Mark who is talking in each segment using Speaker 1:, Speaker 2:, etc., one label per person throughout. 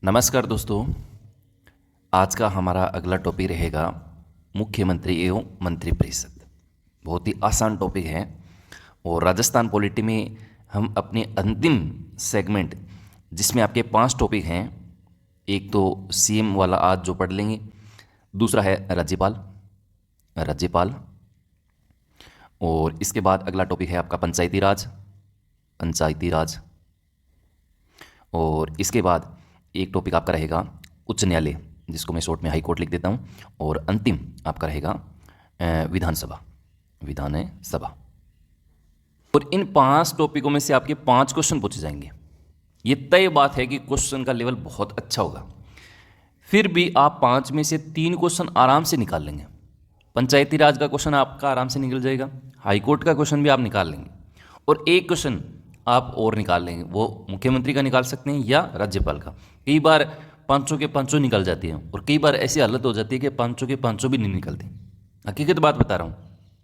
Speaker 1: नमस्कार दोस्तों। आज का हमारा अगला टॉपिक रहेगा मुख्यमंत्री एवं मंत्रिपरिषद। बहुत ही आसान टॉपिक है और राजस्थान पॉलिटी में हम अपने अंतिम सेगमेंट जिसमें आपके 5 टॉपिक हैं। एक तो सीएम वाला आज जो पढ़ लेंगे, दूसरा है राज्यपाल और इसके बाद अगला टॉपिक है आपका पंचायती राज और इसके बाद एक टॉपिक आपका रहेगा उच्च न्यायालय, जिसको मैं शॉर्ट में हाई कोर्ट लिख देता हूँ, और अंतिम आपका रहेगा विधानसभा। और इन 5 टॉपिकों में से आपके 5 क्वेश्चन पूछे जाएंगे। ये तय बात है कि क्वेश्चन का लेवल बहुत अच्छा होगा। फिर भी आप 5 में से 3 क्वेश्चन आराम से निकाल लेंगे। पंचायती राज का क्वेश्चन आपका आराम से निकल जाएगा, हाई कोर्ट का क्वेश्चन भी आप निकाल लेंगे और एक क्वेश्चन आप और निकाल लेंगे। वो मुख्यमंत्री का निकाल सकते हैं या राज्यपाल का। कई बार 500 के 500 निकल जाती हैं और कई बार ऐसी हालत हो जाती है कि 500 के 500 भी नहीं निकलती। हकीकत बात बता रहा हूँ,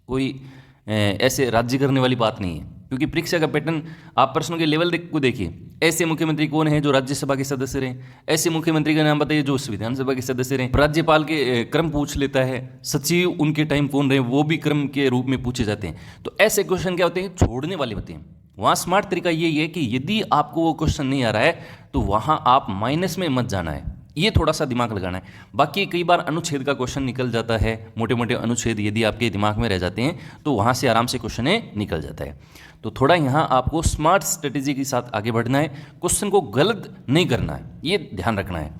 Speaker 1: कोई ऐसे राज्य करने वाली बात नहीं है, क्योंकि परीक्षा का पैटर्न आप प्रश्नों के लेवल को देखिए। ऐसे मुख्यमंत्री कौन है जो राज्यसभा के सदस्य रहे, ऐसे मुख्यमंत्री का नाम बताइए जो विधानसभा के सदस्य रहे। राज्यपाल के क्रम पूछ लेता है, सचिव उनके टाइम कौन रहे वो भी क्रम के रूप में पूछे जाते हैं। तो ऐसे क्वेश्चन क्या होते हैं, छोड़ने वाले होते हैं। वहाँ स्मार्ट तरीका यही है कि यदि आपको वो क्वेश्चन नहीं आ रहा है तो वहाँ आप माइनस में मत जाना है, ये थोड़ा सा दिमाग लगाना है। बाकी कई बार अनुच्छेद का क्वेश्चन निकल जाता है, मोटे मोटे अनुच्छेद यदि आपके दिमाग में रह जाते हैं तो वहाँ से आराम से क्वेश्चन निकल जाता है। तो थोड़ा यहाँ आपको स्मार्ट स्ट्रेटेजी के साथ आगे बढ़ना है, क्वेश्चन को गलत नहीं करना है, ये ध्यान रखना है।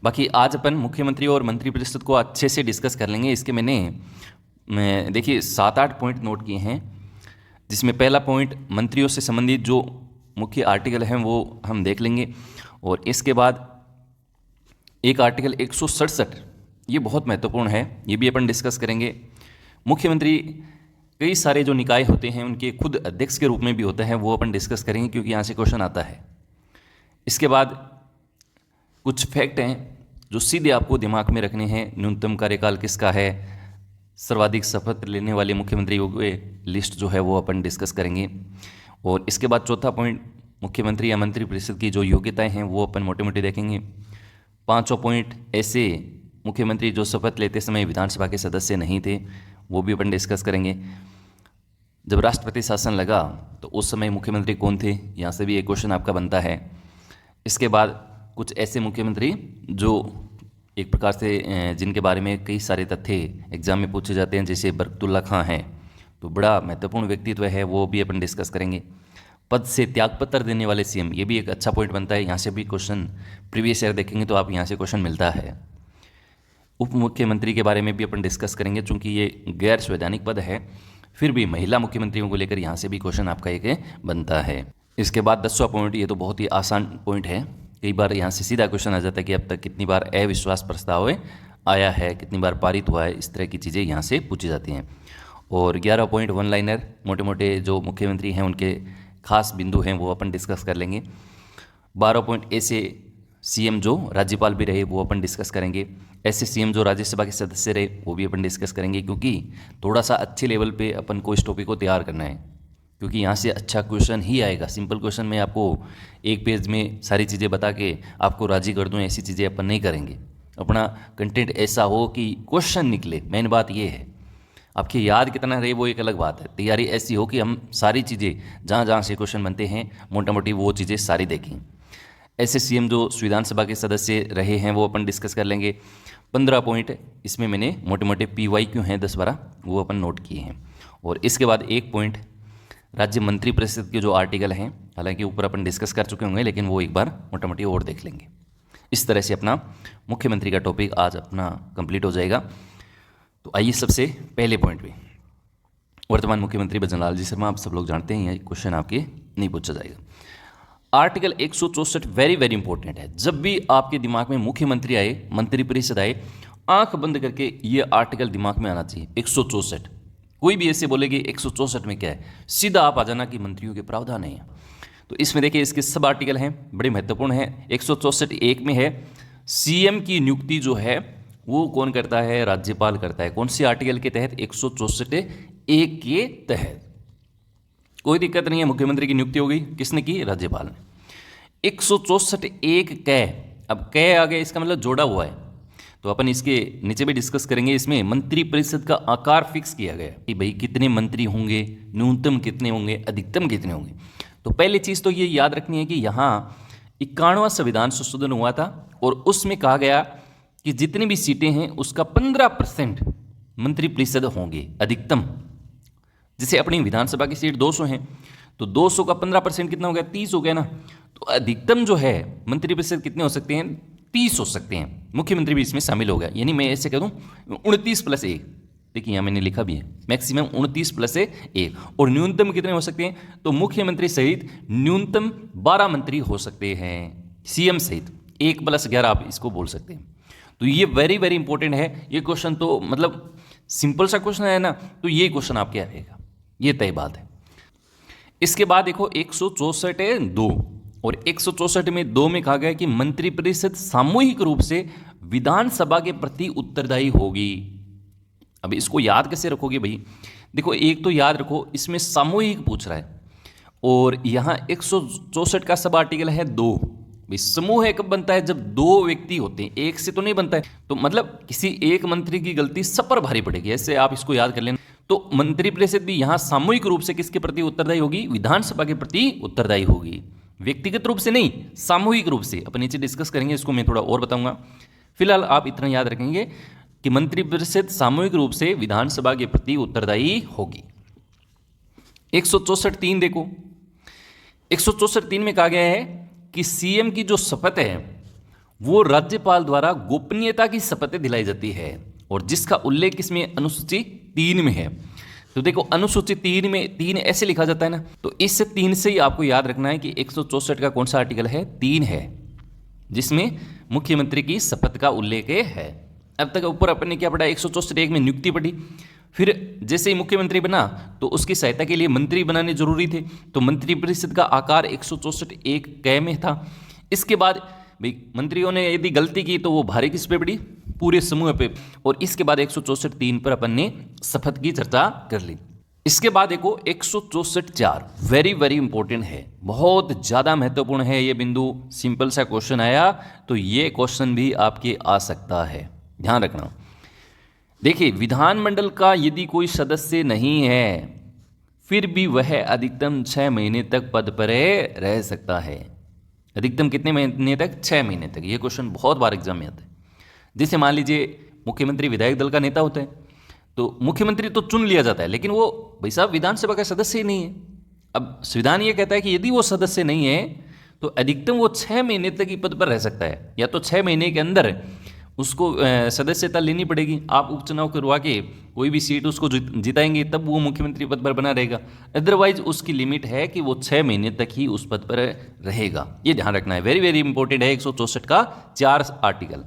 Speaker 1: बाकी आज अपन मुख्यमंत्री और मंत्रिपरिषद को अच्छे से डिस्कस कर लेंगे। इसके मैंने देखिए 7-8 पॉइंट नोट किए हैं, जिसमें पहला पॉइंट मंत्रियों से संबंधित जो मुख्य आर्टिकल हैं वो हम देख लेंगे और इसके बाद एक आर्टिकल 167, ये बहुत महत्वपूर्ण है, ये भी अपन डिस्कस करेंगे। मुख्यमंत्री कई सारे जो निकाय होते हैं उनके खुद अध्यक्ष के रूप में भी होता है, वो अपन डिस्कस करेंगे क्योंकि यहाँ से क्वेश्चन आता है। इसके बाद कुछ फैक्ट हैं जो सीधे आपको दिमाग में रखने हैं। न्यूनतम कार्यकाल किसका है, सर्वाधिक शपथ लेने वाले मुख्यमंत्रियों की लिस्ट जो है वो अपन डिस्कस करेंगे। और इसके बाद चौथा पॉइंट, मुख्यमंत्री या मंत्रिपरिषद की जो योग्यताएं हैं वो अपन मोटे मोटे देखेंगे। 5वां पॉइंट, ऐसे मुख्यमंत्री जो शपथ लेते समय विधानसभा के सदस्य नहीं थे, वो भी अपन डिस्कस करेंगे। जब राष्ट्रपति शासन लगा तो उस समय मुख्यमंत्री कौन थे, यहाँ से भी एक क्वेश्चन आपका बनता है। इसके बाद कुछ ऐसे मुख्यमंत्री जो एक प्रकार से जिनके बारे में कई सारे तथ्य एग्जाम में पूछे जाते हैं, जैसे बरकतुल्ला खां हैं, तो बड़ा महत्वपूर्ण व्यक्तित्व है, वो भी अपन डिस्कस करेंगे। पद से त्यागपत्र देने वाले सीएम, ये भी एक अच्छा पॉइंट बनता है, यहाँ से भी क्वेश्चन प्रीवियस ईयर देखेंगे तो आप यहाँ से क्वेश्चन मिलता है। उप मुख्यमंत्री के बारे में भी अपन डिस्कस करेंगे, चूंकि ये गैर संवैधानिक पद है, फिर भी महिला मुख्यमंत्रियों को लेकर यहाँ से भी क्वेश्चन आपका एक बनता है। इसके बाद 10वां पॉइंट, ये तो बहुत ही आसान पॉइंट है, कई बार यहाँ से सीधा क्वेश्चन आ जाता है कि अब तक कितनी बार अविश्वास प्रस्ताव आया है, कितनी बार पारित हुआ है, इस तरह की चीज़ें यहाँ से पूछी जाती हैं। और 11वां पॉइंट, वन लाइनर, मोटे मोटे जो मुख्यमंत्री हैं उनके खास बिंदु हैं वो अपन डिस्कस कर लेंगे। 12वां पॉइंट, ऐसे सीएम जो राज्यपाल भी रहे वो अपन डिस्कस करेंगे। ऐसे सीएम जो राज्यसभा के सदस्य रहे वो भी अपन डिस्कस करेंगे, क्योंकि थोड़ा सा अच्छे लेवल पे अपन को इस टॉपिक को तैयार करना है, क्योंकि यहाँ से अच्छा क्वेश्चन ही आएगा। सिंपल क्वेश्चन में आपको एक पेज में सारी चीज़ें बता के आपको राजी कर दूँ, ऐसी चीज़ें अपन नहीं करेंगे। अपना कंटेंट ऐसा हो कि क्वेश्चन निकले, मेन बात ये है। आपकी याद कितना रहे वो एक अलग बात है, तैयारी ऐसी हो कि हम सारी चीज़ें जहाँ जहाँ से क्वेश्चन बनते हैं मोटा मोटी वो चीज़ें सारी देखें। ऐसे सीएम जो विधानसभा के सदस्य रहे हैं वो अपन डिस्कस कर लेंगे। 15 पॉइंट, इसमें मैंने मोटे मोटे PYQ हैं 10-12 वो अपन नोट किए हैं। और इसके बाद एक पॉइंट, राज्य मंत्रिपरिषद के जो आर्टिकल हैं, हालांकि ऊपर अपन डिस्कस कर चुके होंगे लेकिन वो एक बार मोटा मोटी और देख लेंगे। इस तरह से अपना मुख्यमंत्री का टॉपिक आज अपना कंप्लीट हो जाएगा। तो आइए सबसे पहले पॉइंट पे, वर्तमान मुख्यमंत्री भजनलाल जी शर्मा, आप सब लोग जानते हैं, ये क्वेश्चन आपके नहीं पूछा जाएगा। आर्टिकल 164 वेरी वेरी इंपॉर्टेंट है। जब भी आपके दिमाग में मुख्यमंत्री आए, मंत्रिपरिषद आए, आंख बंद करके ये आर्टिकल दिमाग में आना चाहिए। 164, कोई भी ऐसे बोलेगी 164 में क्या है, सीधा आप आ जाना कि मंत्रियों के प्रावधान है। तो इसमें देखिए इसके सब आर्टिकल हैं, बड़े महत्वपूर्ण हैं। 164 एक में है सीएम की नियुक्ति जो है वो कौन करता है, राज्यपाल करता है। कौन सी आर्टिकल के तहत, 164 एक के तहत। कोई दिक्कत नहीं है, मुख्यमंत्री की नियुक्ति हो गई, किसने की, राज्यपाल ने। 164 एक कै अब कै आ गया, इसका मतलब जोड़ा हुआ है, तो अपन इसके नीचे भी डिस्कस करेंगे। इसमें मंत्री परिषद का आकार फिक्स किया गया कि भाई कितने मंत्री होंगे, न्यूनतम कितने होंगे, अधिकतम कितने होंगे। तो पहली चीज़ तो ये याद रखनी है कि यहाँ 51वां संविधान संशोधन हुआ था और उसमें कहा गया कि जितनी भी सीटें हैं उसका 15% मंत्री परिषद होंगे अधिकतम। जैसे अपनी विधानसभा की सीट 200 हैं, तो 200 का 15% कितना हो गया, 30 हो गया ना। तो अधिकतम जो है मंत्री परिषद कितने हो सकते हैं, 30 हो सकते हैं। मुख्यमंत्री भी इसमें शामिल हो गया, यानी मैं ऐसे कह दूं 29+1। देखिए यहाँ मैंने लिखा भी है, मैक्सिमम 29+1। और न्यूनतम कितने हो सकते हैं, तो मुख्यमंत्री सहित न्यूनतम 12 मंत्री हो सकते हैं, सीएम सहित 1+11 आप इसको बोल सकते हैं। तो ये वेरी वेरी इंपॉर्टेंट है। ये क्वेश्चन तो मतलब सिंपल सा क्वेश्चन है ना, तो ये क्वेश्चन आपके आएगा, ये तय बात है। इसके बाद देखो 164 है 2, और 164 में 2 में कहा गया कि मंत्रिपरिषद सामूहिक रूप से विधानसभा के प्रति उत्तरदायी होगी। अब इसको याद कैसे रखोगे भाई, देखो एक तो याद रखो इसमें सामूहिक पूछ रहा है, और यहाँ 164 का सब आर्टिकल है 2। भाई समूह कब बनता है, जब 2 व्यक्ति होते हैं, एक से तो नहीं बनता है। तो मतलब किसी एक मंत्री की गलती सब पर भारी पड़ेगी, ऐसे आप इसको याद कर लेना। तो मंत्रिपरिषद भी यहाँ सामूहिक रूप से किसके प्रति उत्तरदायी होगी, विधानसभा के प्रति उत्तरदायी होगी, व्यक्तिगत रूप से नहीं, सामूहिक रूप से। अपन नीचे डिस्कस करेंगे, इसको मैं थोड़ा और बताऊंगा। फिलहाल आप इतना याद रखेंगे कि मंत्रिपरिषद सामूहिक रूप से विधानसभा के प्रति उत्तरदायी होगी। 164(3) देखो, 164(3) में कहा गया है कि सीएम की जो शपथ है वो राज्यपाल द्वारा गोपनीयता की शपथ दिलाई जाती है, और जिसका उल्लेख इसमें अनुसूची 3 में है। तो देखो अनुसूची 3 में 3 ऐसे लिखा जाता है ना, तो इस 3 से ही आपको याद रखना है कि 164 का कौन सा आर्टिकल है, 3 है, जिसमें मुख्यमंत्री की शपथ का उल्लेख है। अब तक ऊपर अपन ने क्या पढ़ा, 164(1) में नियुक्ति पढ़ी। फिर जैसे ही मुख्यमंत्री बना तो उसकी सहायता के लिए मंत्री बनाने जरूरी थे, तो मंत्रिपरिषद का आकार 164(1) कै में था। इसके बाद भाई मंत्रियों ने यदि गलती की तो वो भारी किस पे पड़ी, पूरे समूह पे। और इसके बाद 164(3) पर अपन ने शपथ की चर्चा कर ली। इसके बाद देखो 164(4) वेरी वेरी इंपॉर्टेंट है, बहुत ज़्यादा महत्वपूर्ण है ये बिंदु। सिंपल सा क्वेश्चन आया तो ये क्वेश्चन भी आपके आ सकता है, ध्यान रखना। देखिए विधानमंडल का यदि कोई सदस्य नहीं है फिर भी वह अधिकतम 6 महीने तक पद पर रह सकता है। अधिकतम कितने महीने तक, 6 महीने तक। ये क्वेश्चन बहुत बार एग्जाम में आता है। जैसे मान लीजिए मुख्यमंत्री विधायक दल का नेता होता है, तो मुख्यमंत्री तो चुन लिया जाता है, लेकिन वो भाई साहब विधानसभा का सदस्य ही नहीं है। अब संविधान ये कहता है कि यदि वो सदस्य नहीं है तो अधिकतम वो 6 महीने तक ही पद पर रह सकता है, या तो 6 महीने के अंदर उसको सदस्यता लेनी पड़ेगी। आप उपचुनाव करवा के कोई भी सीट उसको जिताएंगे तब वो मुख्यमंत्री पद पर बना रहेगा, अदरवाइज उसकी लिमिट है कि वो 6 महीने तक ही उस पद पर रहेगा। ये ध्यान रखना है, वेरी वेरी इंपॉर्टेंट है 164 का 4 आर्टिकल।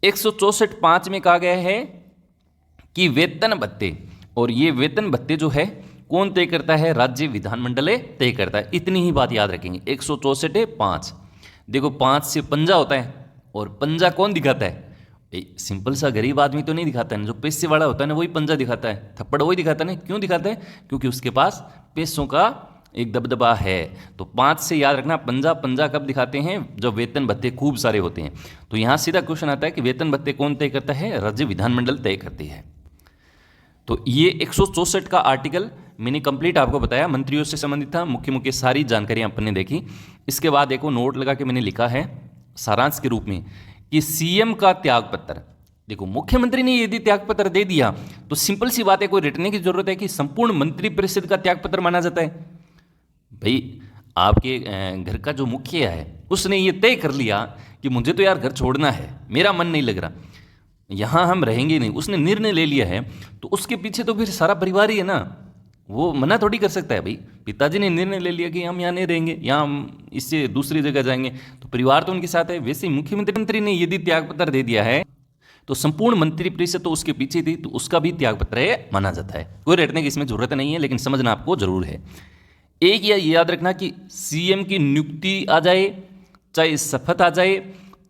Speaker 1: 164(5) में कहा गया है कि वेतन भत्ते, और ये वेतन भत्ते जो है कौन तय करता है, राज्य विधानमंडल तय करता है। इतनी ही बात याद रखेंगे। 164(5) देखो 5 से पंजा होता है, और पंजा कौन दिखाता है, सिंपल सा गरीब आदमी तो नहीं दिखाता है, जो पैसे वाला होता है ना वही पंजा दिखाता है, थप्पड़ वही दिखाता है ना। क्यों दिखाता है, क्योंकि उसके पास पैसों का एक दबदबा है। तो 5 से याद रखना, पंजा पंजा कब दिखाते हैं, जब वेतन भत्ते खूब सारे होते हैं। तो यहाँ सीधा क्वेश्चन आता है कि वेतन भत्ते कौन तय करता है, राज्य विधानमंडल तय करती है। तो ये 164 का आर्टिकल मैंने कंप्लीट आपको बताया, मंत्रियों से संबंधित था, मुख्य मुख्य सारी जानकारियां अपन ने देखी। इसके बाद देखो नोट लगा के मैंने लिखा है सारांश के रूप में कि सीएम का त्यागपत्र। देखो मुख्यमंत्री ने यदि त्यागपत्र दे दिया तो सिंपल सी बात है, कोई रटने की जरूरत है कि संपूर्ण मंत्रिपरिषद का त्यागपत्र माना जाता है। भाई आपके घर का जो मुखिया है उसने ये तय कर लिया कि मुझे तो यार घर छोड़ना है, मेरा मन नहीं लग रहा, यहाँ हम रहेंगे नहीं, उसने निर्णय ले लिया है, तो उसके पीछे तो फिर सारा परिवार ही है ना, वो मना थोड़ी कर सकता है। भाई पिताजी ने निर्णय ले लिया कि हम यहाँ नहीं रहेंगे, यहाँ हम इससे दूसरी जगह जाएंगे, तो परिवार तो उनके साथ है। वैसे ही मुख्यमंत्री ने यदि त्यागपत्र दे दिया है तो संपूर्ण मंत्रिपरिषद तो उसके पीछे थी, तो उसका भी त्यागपत्र माना जाता है। कोई रटने की इसमें जरूरत नहीं है, लेकिन समझना आपको जरूर है। एक याद रखना कि सीएम की नियुक्ति आ जाए, चाहे शपथ आ जाए,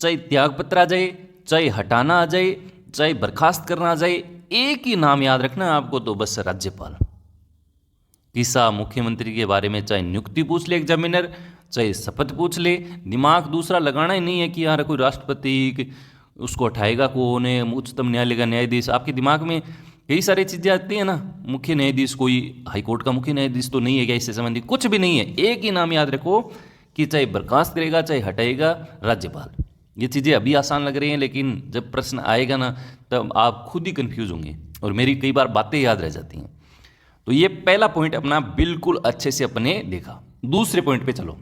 Speaker 1: चाहे त्यागपत्र आ जाए, चाहे हटाना आ जाए, चाहे बर्खास्त करना आ जाए, एक ही नाम याद रखना आपको, तो बस राज्यपाल। किसा मुख्यमंत्री के बारे में चाहे नियुक्ति पूछ ले एग्जामिनर, चाहे शपथ पूछ ले, दिमाग दूसरा लगाना ही नहीं है कि यार कोई राष्ट्रपति उसको हटाएगा कौन है, उच्चतम न्यायालय का न्यायाधीश। आपके दिमाग में कई सारी चीज़ें आती हैं ना, मुख्य न्यायाधीश कोई हाईकोर्ट का मुख्य न्यायाधीश तो नहीं है क्या, इससे संबंधित कुछ भी नहीं है। एक ही नाम याद रखो कि चाहे बर्खास्त करेगा चाहे हटाएगा, राज्यपाल। ये चीज़ें अभी आसान लग रही हैं, लेकिन जब प्रश्न आएगा ना तब आप खुद ही कंफ्यूज होंगे और मेरी कई बार बातें याद रह जाती हैं। तो ये पहला पॉइंट अपना बिल्कुल अच्छे से अपने देखा। दूसरे पॉइंट पे चलो।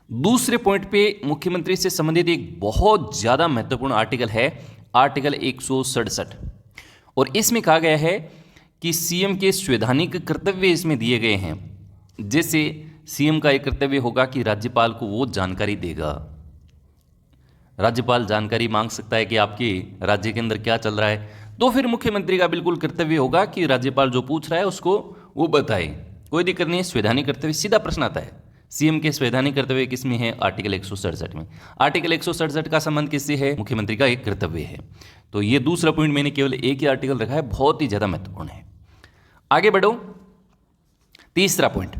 Speaker 1: दूसरे पॉइंट पे मुख्यमंत्री से संबंधित एक बहुत ज़्यादा महत्वपूर्ण आर्टिकल है, आर्टिकल 167, और इसमें कहा गया है कि सीएम के संवैधानिक कर्तव्य इसमें दिए गए हैं। जैसे सीएम का एक कर्तव्य होगा कि राज्यपाल को वो जानकारी देगा। राज्यपाल जानकारी मांग सकता है कि आपके राज्य के अंदर क्या चल रहा है, तो फिर मुख्यमंत्री का बिल्कुल कर्तव्य होगा कि राज्यपाल जो पूछ रहा है उसको वो बताए। कोई दिक्कत नहीं है, संवैधानिक कर्तव्य। सीधा प्रश्न आता है सीएम के संवैधानिक कर्तव्य किसमें है, आर्टिकल 167 में। आर्टिकल 167 का संबंध किससे है, मुख्यमंत्री का एक कर्तव्य है। तो ये दूसरा पॉइंट मैंने केवल एक ही आर्टिकल रखा है, बहुत ही ज्यादा महत्वपूर्ण है। आगे बढ़ो। तीसरा पॉइंट,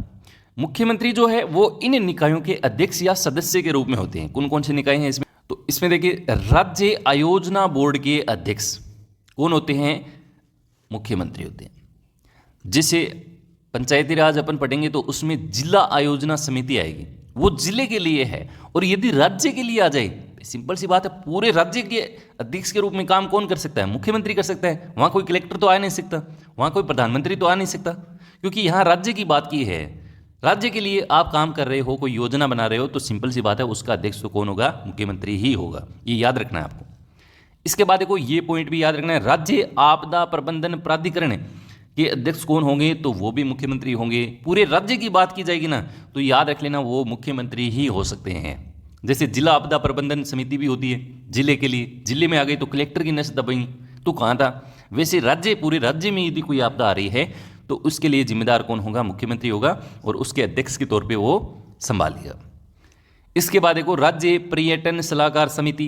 Speaker 1: मुख्यमंत्री जो है वो इन निकायों के अध्यक्ष या सदस्य के रूप में होते हैं। कौन कौन से निकाय हैं इसमें, तो इसमें देखिए राज्य आयोजना बोर्ड के अध्यक्ष कौन होते हैं, मुख्यमंत्री होते हैं। जैसे पंचायती राज अपन पढ़ेंगे तो उसमें जिला आयोजना समिति आएगी, वो जिले के लिए है। और यदि राज्य के लिए आ जाए, सिंपल सी बात है, पूरे राज्य के अध्यक्ष के रूप में काम कौन कर सकता है, मुख्यमंत्री कर सकता है। वहां कोई कलेक्टर तो आ नहीं सकता, वहां कोई प्रधानमंत्री तो आ नहीं सकता, क्योंकि यहां राज्य की बात की है। राज्य के लिए आप काम कर रहे हो, कोई योजना बना रहे हो, तो सिंपल सी बात है उसका अध्यक्ष तो कौन होगा, मुख्यमंत्री ही होगा। ये याद रखना है आपको। इसके बाद देखो ये पॉइंट भी याद रखना है, राज्य आपदा प्रबंधन प्राधिकरण के अध्यक्ष कौन होंगे, तो वो भी मुख्यमंत्री होंगे। पूरे राज्य की बात की जाएगी ना तो याद रख लेना वो मुख्यमंत्री ही हो सकते हैं। जैसे जिला आपदा प्रबंधन समिति भी होती है जिले के लिए, जिले में आ गई तो कलेक्टर की नस दबाई तो कहाँ था। वैसे राज्य, पूरे राज्य में यदि कोई आपदा आ रही है तो उसके लिए जिम्मेदार कौन होगा, मुख्यमंत्री होगा, और उसके अध्यक्ष के तौर पे वो संभालेगा। इसके बाद देखो राज्य पर्यटन सलाहकार समिति,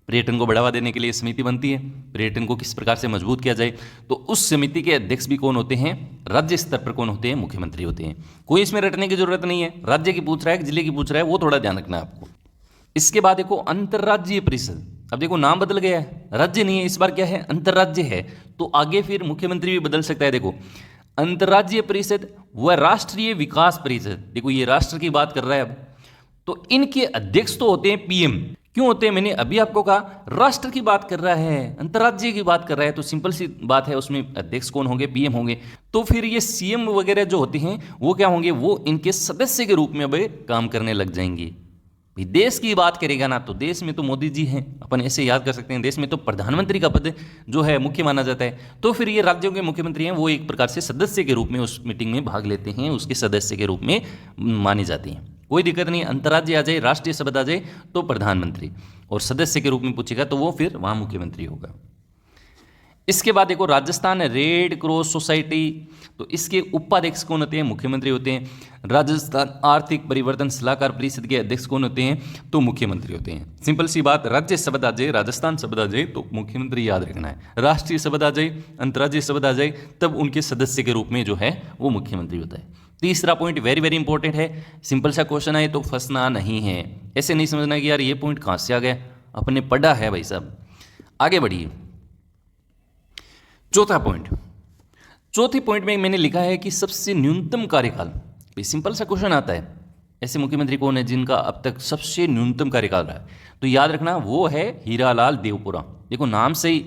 Speaker 1: पर्यटन को बढ़ावा देने के लिए समिति बनती है। पर्यटन को किस प्रकार से मजबूत किया जाए, तो उस समिति के अध्यक्ष भी कौन होते हैं, राज्य स्तर पर कौन होते हैं, मुख्यमंत्री होते हैं। कोई इसमें रटने की जरूरत नहीं है, राज्य की पूछ रहा है कि जिले की पूछ रहा है, वो थोड़ा ध्यान रखना है आपको। इसके बाद देखो अंतर्राज्यीय परिषद, अब देखो नाम बदल गया है, राज्य नहीं है इस बार, क्या है, अंतर्राज्य है, तो आगे फिर मुख्यमंत्री भी बदल सकता है। देखो अंतर्राज्यीय परिषद व राष्ट्रीय विकास परिषद, देखो ये राष्ट्र की बात कर रहा है अब, तो इनके अध्यक्ष तो होते हैं पीएम। क्यों होते हैं, मैंने अभी आपको कहा राष्ट्र की बात कर रहा है, अंतर्राज्यीय की बात कर रहा है, तो सिंपल सी बात है उसमें अध्यक्ष कौन होंगे, पीएम होंगे। तो फिर ये सीएम वगैरह जो होते हैं वो क्या होंगे, वो इनके सदस्य के रूप में अब काम करने लग जाएंगे। देश की बात करेगा ना तो देश में तो मोदी जी हैं, अपन ऐसे याद कर सकते हैं। देश में तो प्रधानमंत्री का पद जो है मुख्य माना जाता है, तो फिर ये राज्यों के मुख्यमंत्री हैं, वो एक प्रकार से सदस्य के रूप में उस मीटिंग में भाग लेते हैं, उसके सदस्य के रूप में मानी जाती हैं। कोई दिक्कत नहीं, अंतर्राज्य आ जाए, राष्ट्रीय शब्द आ जाए तो प्रधानमंत्री, और सदस्य के रूप में पूछेगा तो वो फिर वहाँ मुख्यमंत्री होगा। इसके बाद देखो राजस्थान रेड क्रॉस सोसाइटी, तो इसके उपाध्यक्ष कौन होते हैं, मुख्यमंत्री होते हैं। राजस्थान आर्थिक परिवर्तन सलाहकार परिषद के अध्यक्ष कौन होते हैं, तो मुख्यमंत्री होते हैं। सिंपल सी बात, राज्य शब्द आ जाए, राजस्थान शब्द आ जाए तो मुख्यमंत्री याद रखना है। राष्ट्रीय शब्द आ जाए, अंतर्राज्यीय शब्द आ जाए, तब उनके सदस्य के रूप में जो है वो मुख्यमंत्री होता है। तीसरा पॉइंट वेरी वेरी इंपॉर्टेंट है, सिंपल सा क्वेश्चन है तो फंसना नहीं है। ऐसे नहीं समझना कि यार ये पॉइंट कहाँ से आ गया, अपने पढ़ा है भाई साहब। आगे बढ़िए, चौथा पॉइंट। चौथे पॉइंट में मैंने लिखा है कि सबसे न्यूनतम कार्यकाल। सिंपल सा क्वेश्चन आता है, ऐसे मुख्यमंत्री कौन है जिनका अब तक सबसे न्यूनतम कार्यकाल रहा है, तो याद रखना वो है हीरालाल देवपुरा। देखो नाम से ही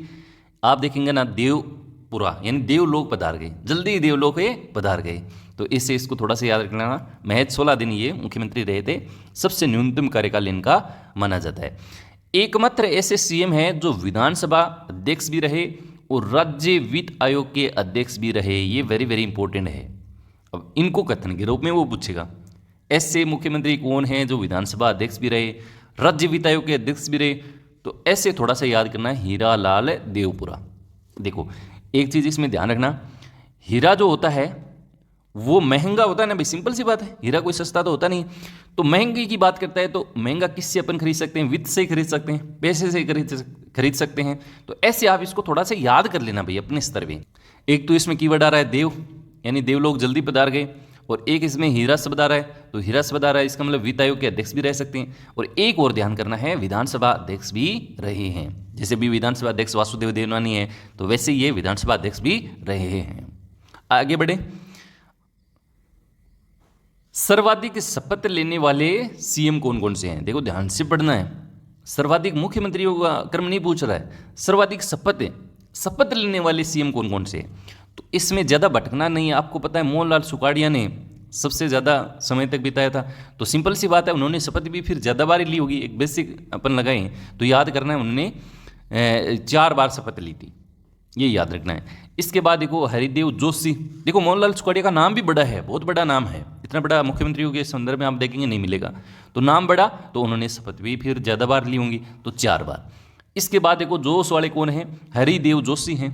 Speaker 1: आप देखेंगे ना, देवपुरा यानी देवलोक पधार गए, जल्दी ही देवलोक पधार गए, तो इससे इसको थोड़ा सा याद रखना। महज 16 दिन ये मुख्यमंत्री रहे थे, सबसे न्यूनतम कार्यकाल इनका माना जाता है। एकमात्र ऐसे सीएम हैं जो विधानसभा अध्यक्ष भी रहे और राज्य वित्त आयोग के अध्यक्ष भी रहे। ये वेरी वेरी इंपॉर्टेंट है, अब इनको कथन के रूप में वो पूछेगा। ऐसे मुख्यमंत्री कौन है जो विधानसभा अध्यक्ष भी रहे, राज्य वित्त आयोग के अध्यक्ष भी रहे, तो ऐसे थोड़ा सा याद करना है, हीरालाल देवपुरा। देखो एक चीज़ इसमें ध्यान रखना, हीरा जो होता है वो महंगा होता है ना भाई, सिंपल सी बात है, हीरा कोई सस्ता तो होता नहीं। तो महंगी की बात करता है तो महंगा किससे अपन खरीद सकते हैं, वित्त से खरीद सकते हैं, पैसे से खरीद सकते हैं। तो ऐसे आप इसको थोड़ा सा याद कर लेना भाई अपने स्तर पे। एक तो इसमें कीवर्ड आ रहा है देव, यानी देवलोक जल्दी पधार गए, और एक इसमें हीरा शब्द आ रहा है, तो हीरा शब्द आ रहा है, इसका मतलब वित्त आयोग के अध्यक्ष भी रह सकते हैं। और एक और ध्यान करना है, विधानसभा अध्यक्ष भी रहे हैं। जैसे भी विधानसभा अध्यक्ष वासुदेव देवनानी है, तो वैसे ये विधानसभा अध्यक्ष भी रहे हैं। आगे बढ़े, सर्वाधिक शपथ लेने वाले सीएम कौन कौन से हैं? देखो ध्यान से पढ़ना है, सर्वाधिक मुख्यमंत्रियों का क्रम नहीं पूछ रहा है, सर्वाधिक शपथ लेने वाले सीएम कौन कौन से हैं? तो इसमें ज़्यादा भटकना नहीं है। आपको पता है मोहनलाल सुखाड़िया ने सबसे ज़्यादा समय तक बिताया था, तो सिंपल सी बात है, उन्होंने शपथ भी फिर ज़्यादा बार ली होगी। एक बेसिक अपन लगाएं तो याद करना है, उन्होंने 4 बार शपथ ली थी, ये याद रखना है। इसके बाद देखो हरिदेव जोशी, देखो मोहनलाल सुखाड़िया का नाम भी बड़ा है, बहुत बड़ा नाम है, इतना बड़ा मुख्यमंत्रियों के संदर्भ में आप देखेंगे नहीं मिलेगा, तो नाम बड़ा, तो उन्होंने शपथ भी फिर ज़्यादा बार ली होंगी, तो 4 बार। इसके बाद देखो जोश वाले कौन है? हरिदेव जोशी हैं।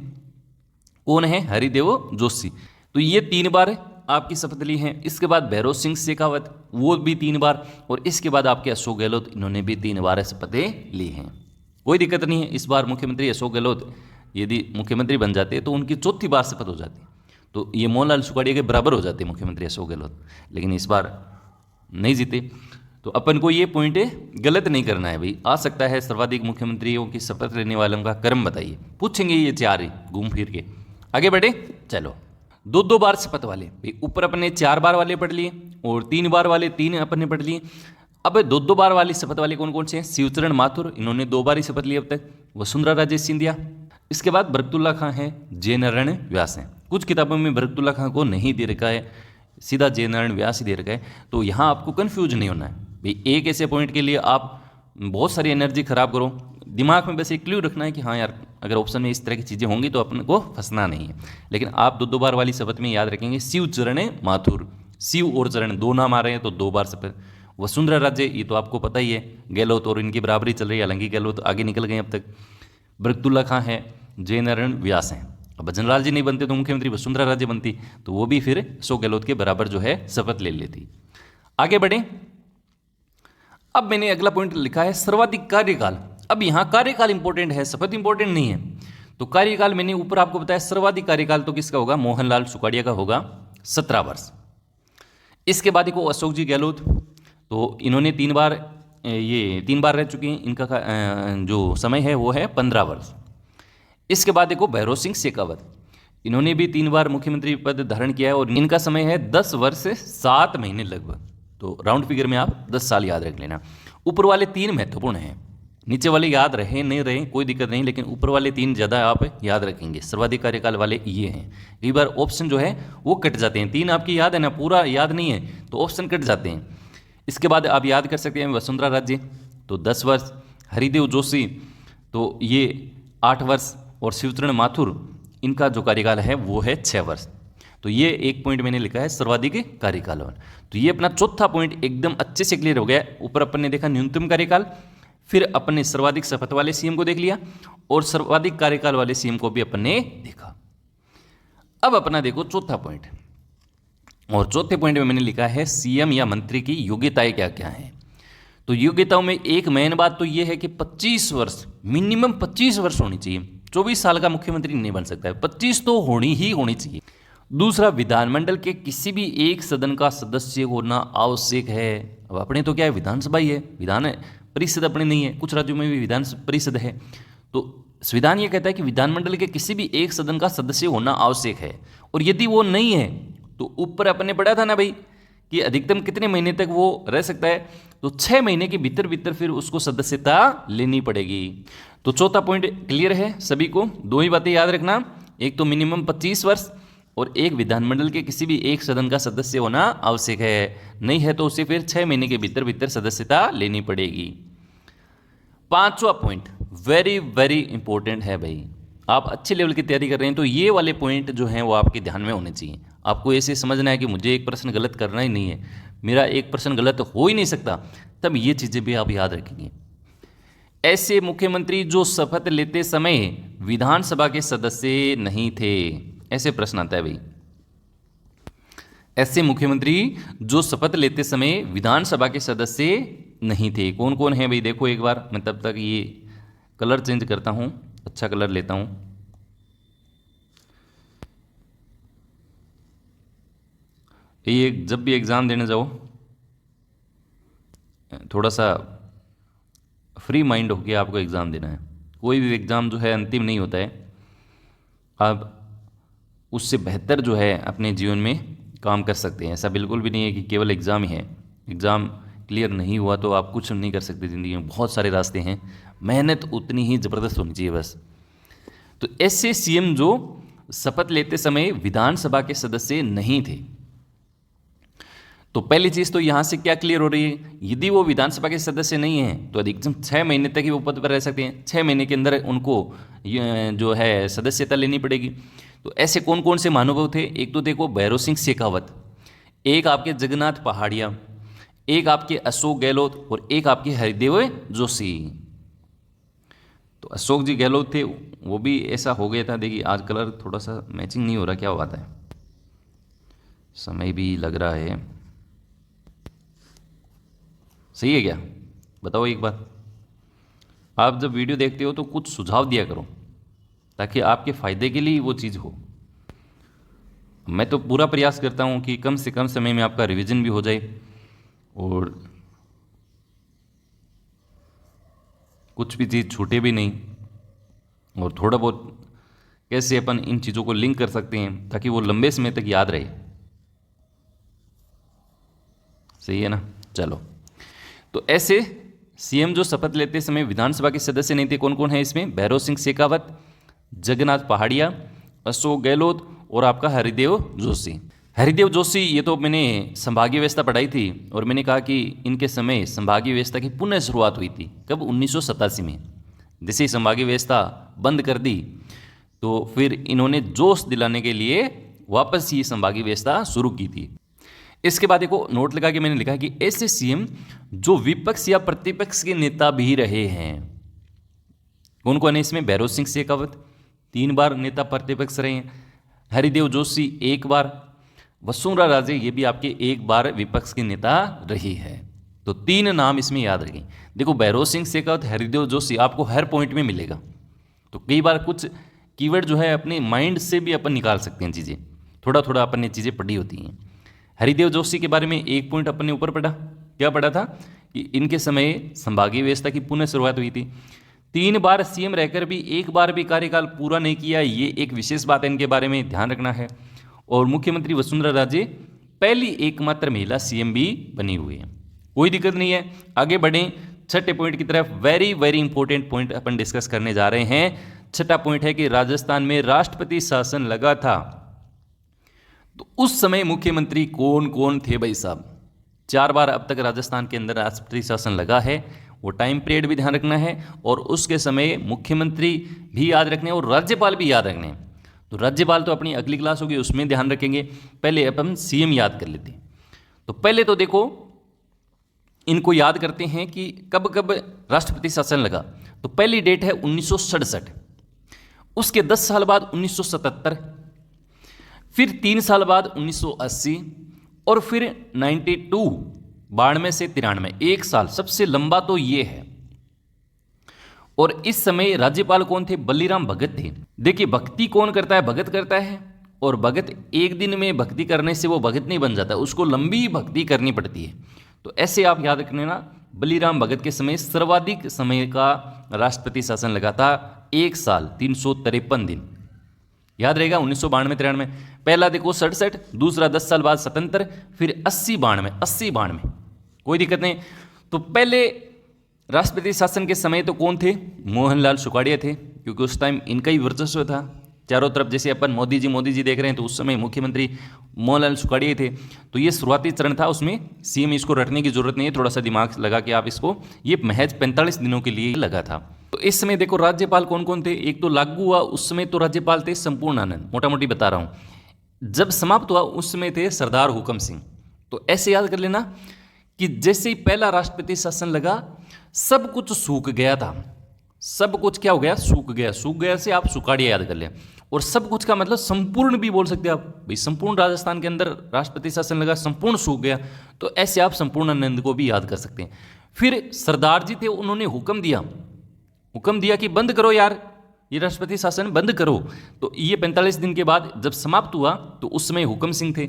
Speaker 1: कौन है? हरिदेव जोशी, तो ये 3 बार आपकी शपथ ली है। इसके बाद भैरव सिंह शेखावत, वो भी 3 बार, और इसके बाद आपके अशोक गहलोत, इन्होंने भी 3 बार शपथें ली हैं। कोई दिक्कत नहीं है, इस बार मुख्यमंत्री अशोक गहलोत यदि मुख्यमंत्री बन जाते तो उनकी 4थी बार शपथ हो जाती, तो ये मोहनलाल सुखाड़िया के बराबर हो जाते मुख्यमंत्री अशोक गहलोत, लेकिन इस बार नहीं जीते। तो अपन को ये पॉइंट गलत नहीं करना है भाई। आ सकता है सर्वाधिक मुख्यमंत्रियों की शपथ लेने वालों का क्रम बताइए, पूछेंगे ये 4 ही घूम फिर के। आगे बढ़े, चलो 2-2 बार शपथ वाले भाई, ऊपर अपने 4 बार वाले पढ़ लिए और 3 बार वाले 3 अपन ने पढ़ लिए। अब 2-2 बार वाली शपथ वाले कौन कौन से हैं? शिवचरण माथुर, इन्होंने 2 बार ही शपथ ली अब तक। वसुंधरा राजे सिंधिया, इसके बाद बरकतुल्ला खां है, जय नारायण व्यास हैं। कुछ किताबों में बरकतुल्ला खां को नहीं दे रखा है, सीधा जय नारायण व्यास ही दे रखा है, तो यहाँ आपको कन्फ्यूज नहीं होना है भाई। एक ऐसे पॉइंट के लिए आप बहुत सारी एनर्जी खराब करो, दिमाग में बस एक क्लू रखना है कि हाँ यार, अगर ऑप्शन में इस तरह की चीज़ें होंगी तो अपन को फंसना नहीं है। लेकिन आप 2-2 बार वाली शपथ में याद रखेंगे शिवचरण माथुर, शिव और चरण 2 नाम आ रहे हैं, तो 2 बार शपथ। वसुंधरा राजे, ये तो आपको पता ही है, गहलोत और इनकी बराबरी चल रही है, हालांकि गहलोत आगे निकल गए अब तक। बरकतुल्ला खां है, जय नारायण व्यास हैं। अब भजनलाल जी नहीं बनते तो मुख्यमंत्री वसुंधरा राजे बनती, तो वो भी फिर अशोक गहलोत के बराबर जो है शपथ ले लेती। आगे बढ़े, अब मैंने अगला पॉइंट लिखा है सर्वाधिक कार्यकाल। अब यहाँ कार्यकाल इंपॉर्टेंट है, शपथ इंपॉर्टेंट नहीं है। तो कार्यकाल मैंने ऊपर आपको बताया, सर्वाधिक कार्यकाल तो किसका होगा? मोहनलाल सुखाड़िया का होगा, 17 वर्ष। इसके बाद देखो अशोक जी गहलोत, तो इन्होंने 3 बार, ये 3 बार रह चुके हैं, इनका जो समय है वो है 15 वर्ष। इसके बाद देखो भैरव सिंह शेखावत, इन्होंने भी 3 बार मुख्यमंत्री पद धारण किया है और इनका समय है 10 वर्ष से 7 महीने लगभग, तो राउंड फिगर में आप 10 साल याद रख लेना। ऊपर वाले 3 महत्वपूर्ण हैं, नीचे वाले याद रहे नहीं रहे कोई दिक्कत नहीं, लेकिन ऊपर वाले 3 ज़्यादा आप याद रखेंगे। सर्वाधिक कार्यकाल वाले ये हैं। कई बार ऑप्शन जो है वो कट जाते हैं, 3 आपकी याद है ना, पूरा याद नहीं है तो ऑप्शन कट जाते हैं। इसके बाद आप याद कर सकते हैं वसुंधरा राजे, तो 10 वर्ष, हरिदेव जोशी तो ये 8 वर्ष, और शिवचरण माथुर इनका जो कार्यकाल है वो है 6 वर्ष। तो ये एक पॉइंट मैंने लिखा है सर्वाधिक कार्यकाल। तो ये अपना चौथा पॉइंट एकदम अच्छे से क्लियर हो गया। ऊपर अपन ने देखा न्यूनतम कार्यकाल, फिर अपन ने सर्वाधिक शपथ वाले सीएम को देख लिया और सर्वाधिक कार्यकाल वाले सीएम को भी अपन ने देखा। अब अपना देखो चौथा पॉइंट, और चौथे पॉइंट में मैंने लिखा है सीएम या मंत्री की योग्यताएं क्या क्या हैं। तो योग्यताओं में एक मेन बात तो ये है कि 25 वर्ष, मिनिमम 25 वर्ष होनी चाहिए। 24 साल का मुख्यमंत्री नहीं बन सकता है, 25 तो होनी ही होनी चाहिए। दूसरा, विधानमंडल के किसी भी एक सदन का सदस्य होना आवश्यक है। अब अपने तो क्या है, विधानसभा ही है, विधान परिषद अपने नहीं है, कुछ राज्यों में भी विधान परिषद है। तो संविधान ये कहता है कि विधानमंडल के किसी भी एक सदन का सदस्य होना आवश्यक है, और यदि वो नहीं है तो ऊपर अपने पढ़ा था ना भाई कि अधिकतम कितने महीने तक वो रह सकता है, तो 6 महीने के भीतर भीतर फिर उसको सदस्यता लेनी पड़ेगी। तो चौथा पॉइंट क्लियर है सभी को। 2 ही बातें याद रखना, एक तो मिनिमम 25 वर्ष और एक विधानमंडल के किसी भी एक सदन का सदस्य होना आवश्यक है, नहीं है तो उसे फिर 6 महीने के भीतर भीतर सदस्यता लेनी पड़ेगी। 5वां पॉइंट वेरी वेरी इंपॉर्टेंट है भाई, आप अच्छे लेवल की तैयारी कर रहे हैं तो ये वाले पॉइंट जो हैं वो आपके ध्यान में होने चाहिए। आपको ऐसे समझना है कि मुझे एक प्रश्न गलत करना ही नहीं है, मेरा एक प्रश्न गलत हो ही नहीं सकता, तब ये चीज़ें भी आप याद रखेंगे। ऐसे मुख्यमंत्री जो शपथ लेते समय विधानसभा के सदस्य नहीं थे, ऐसे प्रश्न आता है भाई। ऐसे मुख्यमंत्री जो शपथ लेते समय विधानसभा के सदस्य नहीं थे, कौन कौन है भाई? देखो एक बार, मैं तब तक ये कलर चेंज करता हूं, अच्छा कलर लेता हूं। ये जब भी एग्ज़ाम देने जाओ थोड़ा सा फ्री माइंड होकर आपको एग्ज़ाम देना है। कोई भी एग्ज़ाम जो है अंतिम नहीं होता है। आप उससे बेहतर जो है अपने जीवन में काम कर सकते हैं। ऐसा बिल्कुल भी नहीं है कि केवल एग्ज़ाम ही है। एग्ज़ाम क्लियर नहीं हुआ तो आप कुछ नहीं कर सकते ज़िंदगी में। बहुत सारे रास्ते हैं, मेहनत उतनी ही ज़बरदस्त होनी चाहिए बस। तो ऐसे सीएम जो शपथ लेते समय विधानसभा के सदस्य नहीं थे। तो पहली चीज़ तो यहाँ से क्या क्लियर हो रही है, यदि वो विधानसभा के सदस्य नहीं हैं तो अधिकतम 6 महीने तक ही वो पद पर रह सकते हैं। 6 महीने के अंदर उनको जो है सदस्यता लेनी पड़ेगी। तो ऐसे कौन कौन से महानुभाव थे, एक तो देखो भैरव सिंह शेखावत, एक आपके जगन्नाथ पहाड़िया, एक आपके अशोक गहलोत और एक आपके हरिदेव जोशी। तो अशोक जी गहलोत थे, वो भी ऐसा हो गया था। देखिए आज कलर थोड़ा सा मैचिंग नहीं हो रहा, क्या बात है, समय भी लग रहा है। सही है क्या, बताओ एक बार। आप जब वीडियो देखते हो तो कुछ सुझाव दिया करो ताकि आपके फ़ायदे के लिए वो चीज़ हो। मैं तो पूरा प्रयास करता हूँ कि कम से कम समय में आपका रिवीजन भी हो जाए और कुछ भी चीज़ छूटे भी नहीं, और थोड़ा बहुत कैसे अपन इन चीज़ों को लिंक कर सकते हैं ताकि वो लंबे समय तक याद रहे। सही है ना। चलो, तो ऐसे सीएम जो शपथ लेते समय विधानसभा के सदस्य नहीं थे, कौन कौन है इसमें, भैरव सिंह शेखावत, जगन्नाथ पहाड़िया, अशोक गहलोत और आपका हरिदेव जोशी। हरिदेव जोशी, ये तो मैंने संभागीय व्यवस्था पढ़ाई थी और मैंने कहा कि इनके समय संभागीय व्यवस्था की पुनः शुरुआत हुई थी। कब, 1987 में। जैसे ही संभागीय व्यवस्था बंद कर दी तो फिर इन्होंने जोश दिलाने के लिए वापस ही संभागीय व्यवस्था शुरू की थी। इसके बाद देखो नोट लगा के मैंने लिखा है कि ऐसे सीएम जो विपक्ष या प्रतिपक्ष के नेता भी रहे हैं। कौन कौन है इसमें, भैरव सिंह शेखावत 3 बार नेता प्रतिपक्ष रहे हैं, हरिदेव जोशी 1 बार, वसुंधरा राजे ये भी आपके 1 बार विपक्ष के नेता रही है। तो 3 नाम इसमें याद रखें। देखो भैरव सिंह शेखावत, हरिदेव जोशी आपको हर पॉइंट में मिलेगा। तो कई बार कुछ कीवर्ड जो है अपने माइंड से भी अपन निकाल सकते हैं चीज़ें, थोड़ा थोड़ा अपन ने चीज़ें पढ़ी होती हैं। हरिदेव जोशी के बारे में 1 पॉइंट अपन ने ऊपर पढ़ा, क्या पढ़ा था कि इनके समय संभागीय व्यवस्था की पुनः शुरुआत हुई थी। 3 बार सीएम रहकर भी 1 बार भी कार्यकाल पूरा नहीं किया, ये एक विशेष बात है, इनके बारे में ध्यान रखना है। और मुख्यमंत्री वसुंधरा राजे पहली एकमात्र महिला सीएम भी बनी हुई है। कोई दिक्कत नहीं है, आगे बढ़ें छठे पॉइंट की तरफ। वेरी वेरी इंपॉर्टेंट पॉइंट अपन डिस्कस करने जा रहे हैं। छठा पॉइंट है कि राजस्थान में राष्ट्रपति शासन लगा था, तो उस समय मुख्यमंत्री कौन कौन थे भाई साहब। 4 बार अब तक राजस्थान के अंदर राष्ट्रपति शासन लगा है, वो टाइम पीरियड भी ध्यान रखना है और उसके समय मुख्यमंत्री भी याद रखने और राज्यपाल भी याद रखने हैं। तो राज्यपाल तो अपनी अगली क्लास होगी उसमें ध्यान रखेंगे, पहले अपन सीएम याद कर लेते हैं। तो पहले तो देखो इनको याद करते हैं कि कब कब राष्ट्रपति शासन लगा। तो पहली डेट है 1967, उसके 10 साल बाद 1977, फिर 3 साल बाद 1980 और फिर 92 92 से 93, 1 साल सबसे लंबा तो ये है। और इस समय राज्यपाल कौन थे, बलीराम भगत थे। देखिए भक्ति कौन करता है, भगत करता है, और भगत एक दिन में भक्ति करने से वो भगत नहीं बन जाता, उसको लंबी भक्ति करनी पड़ती है। तो ऐसे आप याद रखने ना, बलीराम भगत के समय सर्वाधिक समय का राष्ट्रपति शासन लगा था, 1 साल 353 दिन। याद रहेगा 1992-93। पहला देखो 67, दूसरा 10 साल बाद 77, फिर 80-92, कोई दिक्कत नहीं। तो पहले राष्ट्रपति शासन के समय तो कौन थे, मोहनलाल सुखाड़िया थे, क्योंकि उस टाइम इनका ही वर्चस्व था चारों तरफ। जैसे अपन मोदी जी देख रहे हैं तो उस समय मुख्यमंत्री मोहनलाल सुखाड़िया थे। तो ये शुरुआती चरण था, उसमें सीएम इसको रटने की जरूरत नहीं है, थोड़ा सा दिमाग लगा के आप इसको, ये महज 45 दिनों के लिए लगा था। तो इस समय देखो राज्यपाल कौन कौन थे, एक तो लागू हुआ उस समय तो राज्यपाल थे संपूर्णानंद, मोटा मोटी बता रहा हूँ। जब समाप्त हुआ उस समय थे सरदार हुकम सिंह। तो ऐसे याद कर लेना कि जैसे ही पहला राष्ट्रपति शासन लगा सब कुछ सूख गया था, सब कुछ क्या हो गया, सूख गया। सूख गया से आप सुखाड़िया याद कर लें। और सब कुछ का मतलब संपूर्ण भी बोल सकते हैं आप, भाई संपूर्ण राजस्थान के अंदर राष्ट्रपति शासन लगा, संपूर्ण सूख गया, तो ऐसे आप संपूर्णानंद को भी याद कर सकते हैं। फिर सरदार जी थे, उन्होंने हुक्म दिया कि बंद करो यार, ये राष्ट्रपति शासन बंद करो। तो ये 45 दिन के बाद जब समाप्त हुआ तो उस समय हुकम सिंह थे।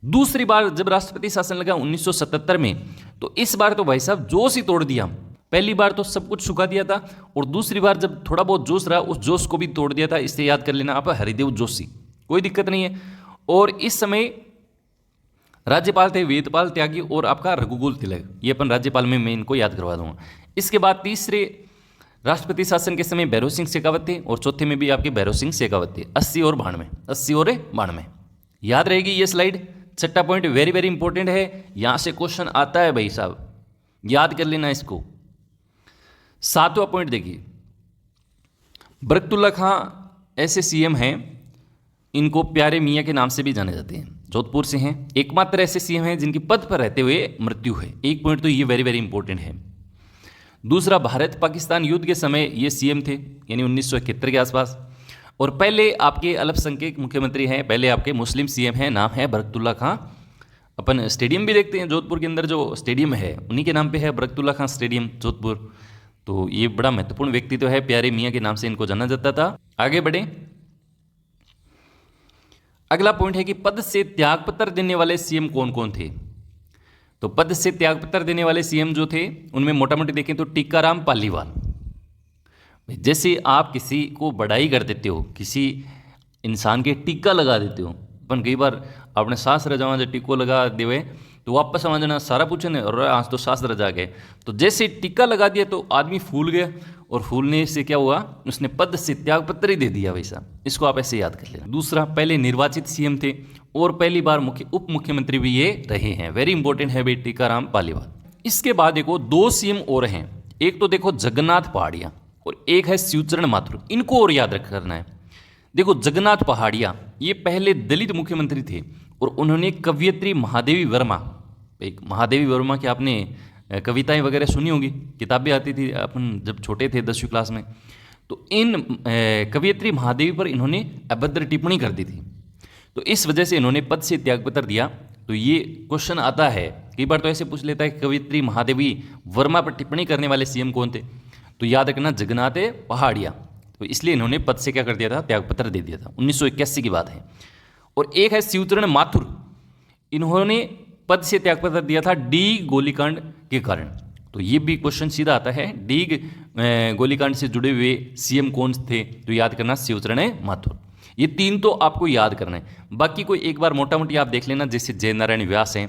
Speaker 1: दूसरी बार जब राष्ट्रपति शासन लगा 1977 में, तो इस बार तो भाई साहब जोश ही तोड़ दिया। पहली बार तो सब कुछ सुखा दिया था, और दूसरी बार जब थोड़ा बहुत जोश रहा, उस जोश को भी तोड़ दिया था। इससे याद कर लेना आप, हरिदेव जोशी, कोई दिक्कत नहीं है। और इस समय राज्यपाल थे वेदपाल त्यागी और आपका रघुकुल तिलक, ये अपन राज्यपाल में मैं इनको याद करवा दूंगा। इसके बाद तीसरे राष्ट्रपति शासन के समय भैरव सिंह शेखावत थे, और चौथे में भी आपके भैरव सिंह शेखावत थे। 80 और 92 याद रहेगी ये स्लाइड। छठा पॉइंट वेरी वेरी इंपॉर्टेंट है, यहां से क्वेश्चन आता है भाई साहब, याद कर लेना इसको। सातवां पॉइंट देखिए, बरकतुल्ला खां ऐसे सीएम हैं, इनको प्यारे मियाँ के नाम से भी जाने जाते हैं, जोधपुर से हैं। एकमात्र ऐसे सीएम हैं जिनकी पद पर रहते हुए मृत्यु है। एक पॉइंट तो ये वेरी वेरी इंपॉर्टेंट है। दूसरा, भारत पाकिस्तान युद्ध के समय ये सीएम थे, यानी 1971 के आसपास। और पहले आपके अल्पसंख्यक मुख्यमंत्री हैं, पहले आपके मुस्लिम सीएम हैं, नाम है बरकतुल्ला खां। अपन स्टेडियम भी देखते हैं जोधपुर के अंदर, जो स्टेडियम है उन्हीं के नाम पे है, बरकतुल्ला खां स्टेडियम जोधपुर। तो ये बड़ा महत्वपूर्ण व्यक्तित्व है, प्यारे मियाँ के नाम से इनको जाना जाता था। आगे बढ़े, अगला पॉइंट है कि पद से त्यागपत्र देने वाले सीएम कौन कौन थे। तो पद से त्यागपत्र देने वाले सीएम जो थे, उनमें मोटा मोटी देखें तो टीकाराम पालीवाल। जैसे आप किसी को बड़ाई कर देते हो, किसी इंसान के टीका लगा देते हो, अपन कई बार अपने सास रजावा जो टीको लगा देवे तो वापस समझना सारा पूछने और आज तो सास रजा गए। तो जैसे टीका लगा दिया तो आदमी फूल गया, और फूलने से क्या हुआ, उसने पद से त्यागपत्र ही दे दिया वैसा। इसको आप ऐसे याद कर लेना। दूसरा, पहले निर्वाचित सीएम थे और पहली बार उप मुख्यमंत्री भी ये रहे हैं। वेरी इंपॉर्टेंट है भाई टीकाराम पालीवाल। इसके बाद देखो 2 सीएम और हैं, एक तो देखो जगन्नाथ पहाड़िया और एक है शिवचरण माथुर। इनको और याद करना है। देखो जगन्नाथ पहाड़िया ये पहले दलित मुख्यमंत्री थे, और उन्होंने कवयित्री महादेवी वर्मा, एक महादेवी वर्मा की आपने कविताएं वगैरह सुनी होगी, किताबें आती थी अपन जब छोटे थे 10वीं क्लास में। तो इन कवयित्री महादेवी पर इन्होंने अभद्र टिप्पणी कर दी थी, तो इस वजह से इन्होंने पद से त्यागपत्र दिया। तो ये क्वेश्चन आता है, कई बार तो ऐसे पूछ लेता है कवयित्री महादेवी वर्मा पर टिप्पणी करने वाले सीएम कौन थे, तो याद रखना जगन्नाथ पहाड़िया। तो इसलिए इन्होंने पद से क्या कर दिया था, त्यागपत्र दे दिया था। 1981 की बात है। और एक है शिवचरण माथुर, इन्होंने पद से त्यागपत्र दिया था डी गोलीकांड के कारण। तो ये भी क्वेश्चन सीधा आता है, डी गोलीकांड से जुड़े हुए सीएम कौन थे, तो याद करना शिवचरण माथुर। ये 3 तो आपको याद करना है, बाकी कोई एक बार मोटा मोटी आप देख लेना। जैसे जयनारायण व्यास हैं,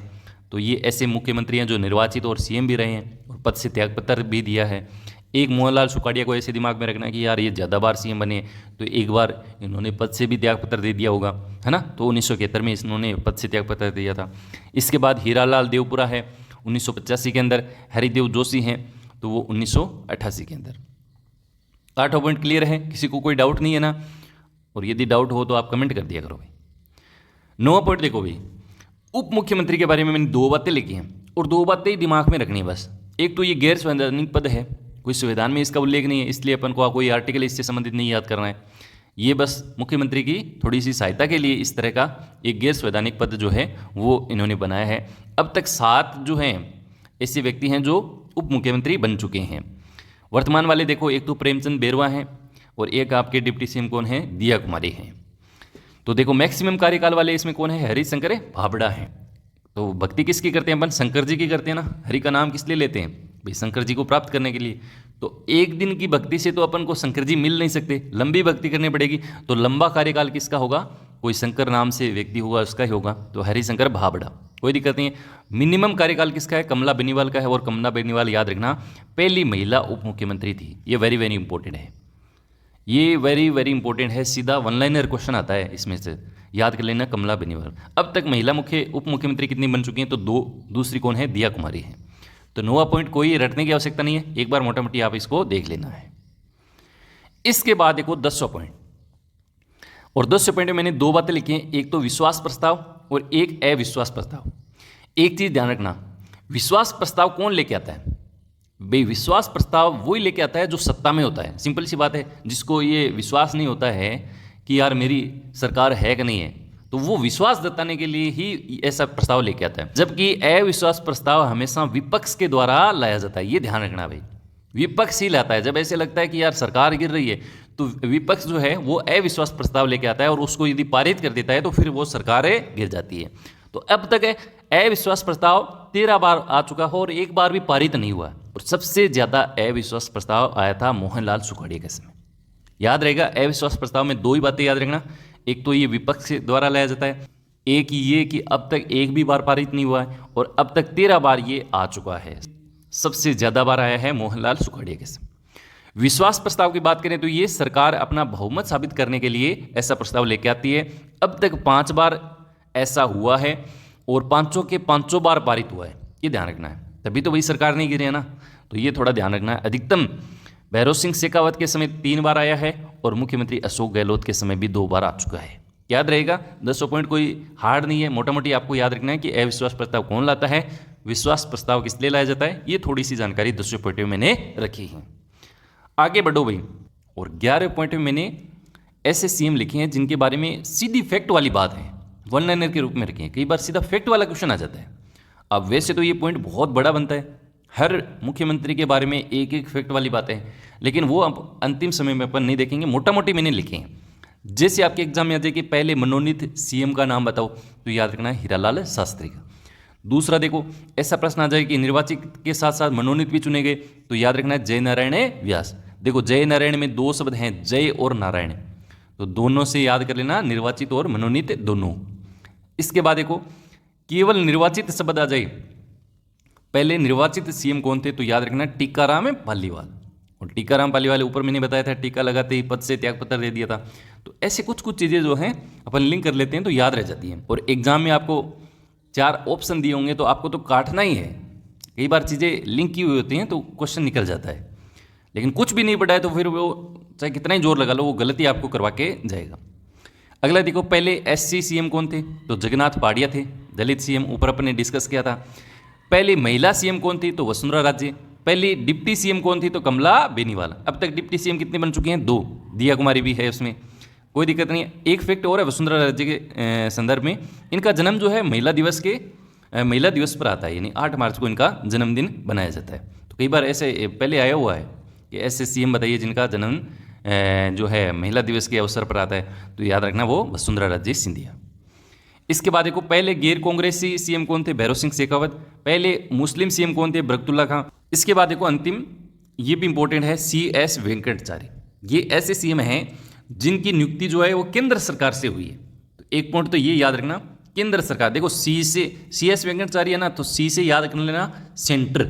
Speaker 1: तो ये ऐसे मुख्यमंत्री हैं जो निर्वाचित और सीएम भी रहे हैं और पद से त्यागपत्र भी दिया है। एक मोहनलाल सुखाड़िया को ऐसे दिमाग में रखना कि यार ये ज़्यादा बार सीएम बने, तो एक बार इन्होंने पद से भी त्यागपत्र दे दिया होगा, है ना। तो 1971 में इन्होंने पद से त्यागपत्र दिया था। इसके बाद हीरालाल देवपुरा है 1985 के अंदर, हरिदेव जोशी हैं तो वो 1988 के अंदर। 8 पॉइंट क्लियर है, किसी को कोई डाउट नहीं है ना। और यदि डाउट हो तो आप कमेंट कर दिया करो भाई। 9 पॉइंट देखो भाई, उप मुख्यमंत्री के बारे में मैंने 2 बातें लिखी हैं, और 2 बातें ही दिमाग में रखनी है बस। एक तो ये गैर संवैधानिक पद है, कोई संविधान में इसका उल्लेख नहीं है, इसलिए अपन को कोई आर्टिकल इससे संबंधित नहीं याद करना है। ये बस मुख्यमंत्री की थोड़ी सी सहायता के लिए इस तरह का एक गैर संवैधानिक पद जो है वो इन्होंने बनाया है। अब तक 7 जो हैं ऐसे व्यक्ति हैं जो उप मुख्यमंत्री बन चुके हैं। वर्तमान वाले देखो, एक तो प्रेमचंद बेरवा हैं और एक आपके डिप्टी सीएम कौन है, दिया कुमारी हैं। तो देखो मैक्सिमम कार्यकाल वाले इसमें कौन है, हरिशंकर भाबड़ा हैं। तो भक्ति किसकी करते हैं अपन, शंकर जी की करते हैं ना। हरि का नाम किस लिए लेते हैं भाई, शंकर जी को प्राप्त करने के लिए। तो एक दिन की भक्ति से तो अपन को शंकर जी मिल नहीं सकते, लंबी भक्ति करनी पड़ेगी। तो लंबा कार्यकाल किसका होगा, कोई शंकर नाम से व्यक्ति होगा उसका ही होगा, तो हरिशंकर भाबड़ा, कोई दिक्कत नहीं है। मिनिमम कार्यकाल किसका है, कमला बेनीवाल का है, और कमला बेनीवाल याद रखना पहली महिला उप मुख्यमंत्री थी। ये वेरी वेरी इंपॉर्टेंट है, ये वेरी वेरी इंपॉर्टेंट है। सीधा 1 लाइनर क्वेश्चन आता है इसमें से, याद कर लेना कमला बेनीवाल। अब तक महिला उप मुख्यमंत्री कितनी बन चुकी हैं, तो 2, दूसरी कौन है, दिया कुमारी है। तो 9वां पॉइंट कोई रटने की आवश्यकता नहीं है, एक बार मोटा मोटी आप इसको देख लेना है। इसके बाद देखो 10वां पॉइंट, और 10वें पॉइंट में मैंने 2 बातें लिखी हैं, एक तो विश्वास प्रस्ताव और एक अविश्वास प्रस्ताव। एक चीज ध्यान रखना, विश्वास प्रस्ताव कौन लेके आता है भाई, विश्वास प्रस्ताव वही लेके आता है जो सत्ता में होता है। सिंपल सी बात है, जिसको ये विश्वास नहीं होता है कि यार मेरी सरकार है कि नहीं है, तो वो विश्वास जताने के लिए ही ऐसा प्रस्ताव लेके आता है। जबकि अविश्वास प्रस्ताव हमेशा विपक्ष के द्वारा लाया जाता है, ये ध्यान रखना भाई। विपक्ष ही लाता है, जब ऐसे लगता है कि यार सरकार गिर रही है तो विपक्ष जो है वो अविश्वास प्रस्ताव लेके आता है, और उसको यदि पारित कर देता है तो फिर वो सरकार गिर जाती है। तो अब तक अविश्वास प्रस्ताव 13 बार आ चुका है और एक बार भी पारित नहीं हुआ। और सबसे ज़्यादा अविश्वास प्रस्ताव आया था मोहनलाल सुखाड़िया के समय। याद रहेगा, अविश्वास प्रस्ताव में दो ही बातें याद रखना, एक तो ये विपक्ष द्वारा लाया जाता है, एक ये कि अब तक एक भी बार पारित नहीं हुआ है, और अब तक 13 बार ये आ चुका है। सबसे ज़्यादा बार आया है मोहनलाल सुखाड़िया के समय। विश्वास प्रस्ताव की बात करें तो ये सरकार अपना बहुमत साबित करने के लिए ऐसा प्रस्ताव लेके आती है। अब तक 5 बार ऐसा हुआ है और पांचों के पांचों बार पारित हुआ है, ये ध्यान रखना है। तभी तो वही सरकार नहीं गिरी है ना, तो ये थोड़ा ध्यान रखना है। अधिकतम भैरव सिंह शेखावत के समय 3 बार आया है और मुख्यमंत्री अशोक गहलोत के समय भी 2 बार आ चुका है। याद रहेगा, 10 पॉइंट कोई हार्ड नहीं है, मोटा मोटी आपको याद रखना है कि अविश्वास प्रस्ताव कौन लाता है, विश्वास प्रस्ताव किस लिए लाया जाता है, ये थोड़ी सी जानकारी 10 पॉइंट में मैंने रखी है। आगे बढ़ो भाई। और 11 पॉइंट में मैंने ऐसे सीएम लिखे हैं जिनके बारे में सीधी फैक्ट वाली बात है, वन लाइनर के रूप में रखे हैं। कई बार सीधा फैक्ट वाला क्वेश्चन आ जाता है। अब वैसे तो ये पॉइंट बहुत बड़ा बनता है, हर मुख्यमंत्री के बारे में एक एक फैक्ट वाली बातें हैं, लेकिन वो अब अंतिम समय में अपन नहीं देखेंगे, मोटा मोटी मैंने लिखे हैं। जैसे आपके एग्जाम में आ जाए कि पहले मनोनीत सीएम का नाम बताओ, तो याद रखना है हीरालाल शास्त्री का। दूसरा देखो, ऐसा प्रश्न आ जाए कि निर्वाचित के साथ साथ मनोनीत भी चुने गए, तो याद रखना है जय नारायण व्यास। देखो जय नारायण में 2 शब्द हैं, जय और नारायण, तो दोनों से याद कर लेना, निर्वाचित और मनोनीत दोनों। इसके बाद देखो, केवल निर्वाचित शब्द आ जाए, पहले निर्वाचित सीएम कौन थे, तो याद रखना टीकाराम पालीवाल। और टीकाराम पालीवाल ऊपर मैंने बताया था, टीका लगाते ही पद से त्यागपत्र दे दिया था। तो ऐसे कुछ कुछ चीज़ें जो हैं अपन लिंक कर लेते हैं तो याद रह जाती हैं। और एग्जाम में आपको 4 ऑप्शन दिए होंगे तो आपको तो काटना ही है। कई बार चीज़ें लिंक की हुई होती हैं तो क्वेश्चन निकल जाता है, लेकिन कुछ भी नहीं पढ़ा है तो फिर वो चाहे कितना ही जोर लगा लो, वो गलती आपको करवा के जाएगा। अगला देखो, पहले एससी सीएम कौन थे, तो जगन्नाथ पाड़िया थे, दलित सीएम, ऊपर अपन ने डिस्कस किया था। पहले महिला सीएम कौन थी, तो वसुंधरा राजे। पहली डिप्टी सीएम कौन थी, तो कमला बेनीवाल। अब तक डिप्टी सीएम कितने बन चुके हैं, 2, दिया कुमारी भी है उसमें, कोई दिक्कत नहीं है। एक फैक्ट और है वसुंधरा राजे के संदर्भ में, इनका जन्म जो है महिला दिवस पर आता है, यानी 8 मार्च को इनका जन्मदिन बनाया जाता है। तो कई बार ऐसे पहले आया हुआ है कि ऐसे सीएम बताइए जिनका जन्म जो है महिला दिवस के अवसर पर आता है, तो याद रखना वो वसुंधरा राजे सिंधिया। इसके बाद देखो, पहले गैर कांग्रेसी सीएम कौन थे, भैरव सिंह शेखावत। पहले मुस्लिम सीएम कौन थे, बरकतुल्ला खां। इसके बाद देखो अंतिम, ये भी इंपॉर्टेंट है, CS वेंकटाचार्य। ये ऐसे सीएम हैं जिनकी नियुक्ति जो है वो केंद्र सरकार से हुई है। तो एक पॉइंट तो ये याद रखना, केंद्र सरकार। देखो CS वेंकटाचार्य है ना, तो C से याद रख लेना सेंटर,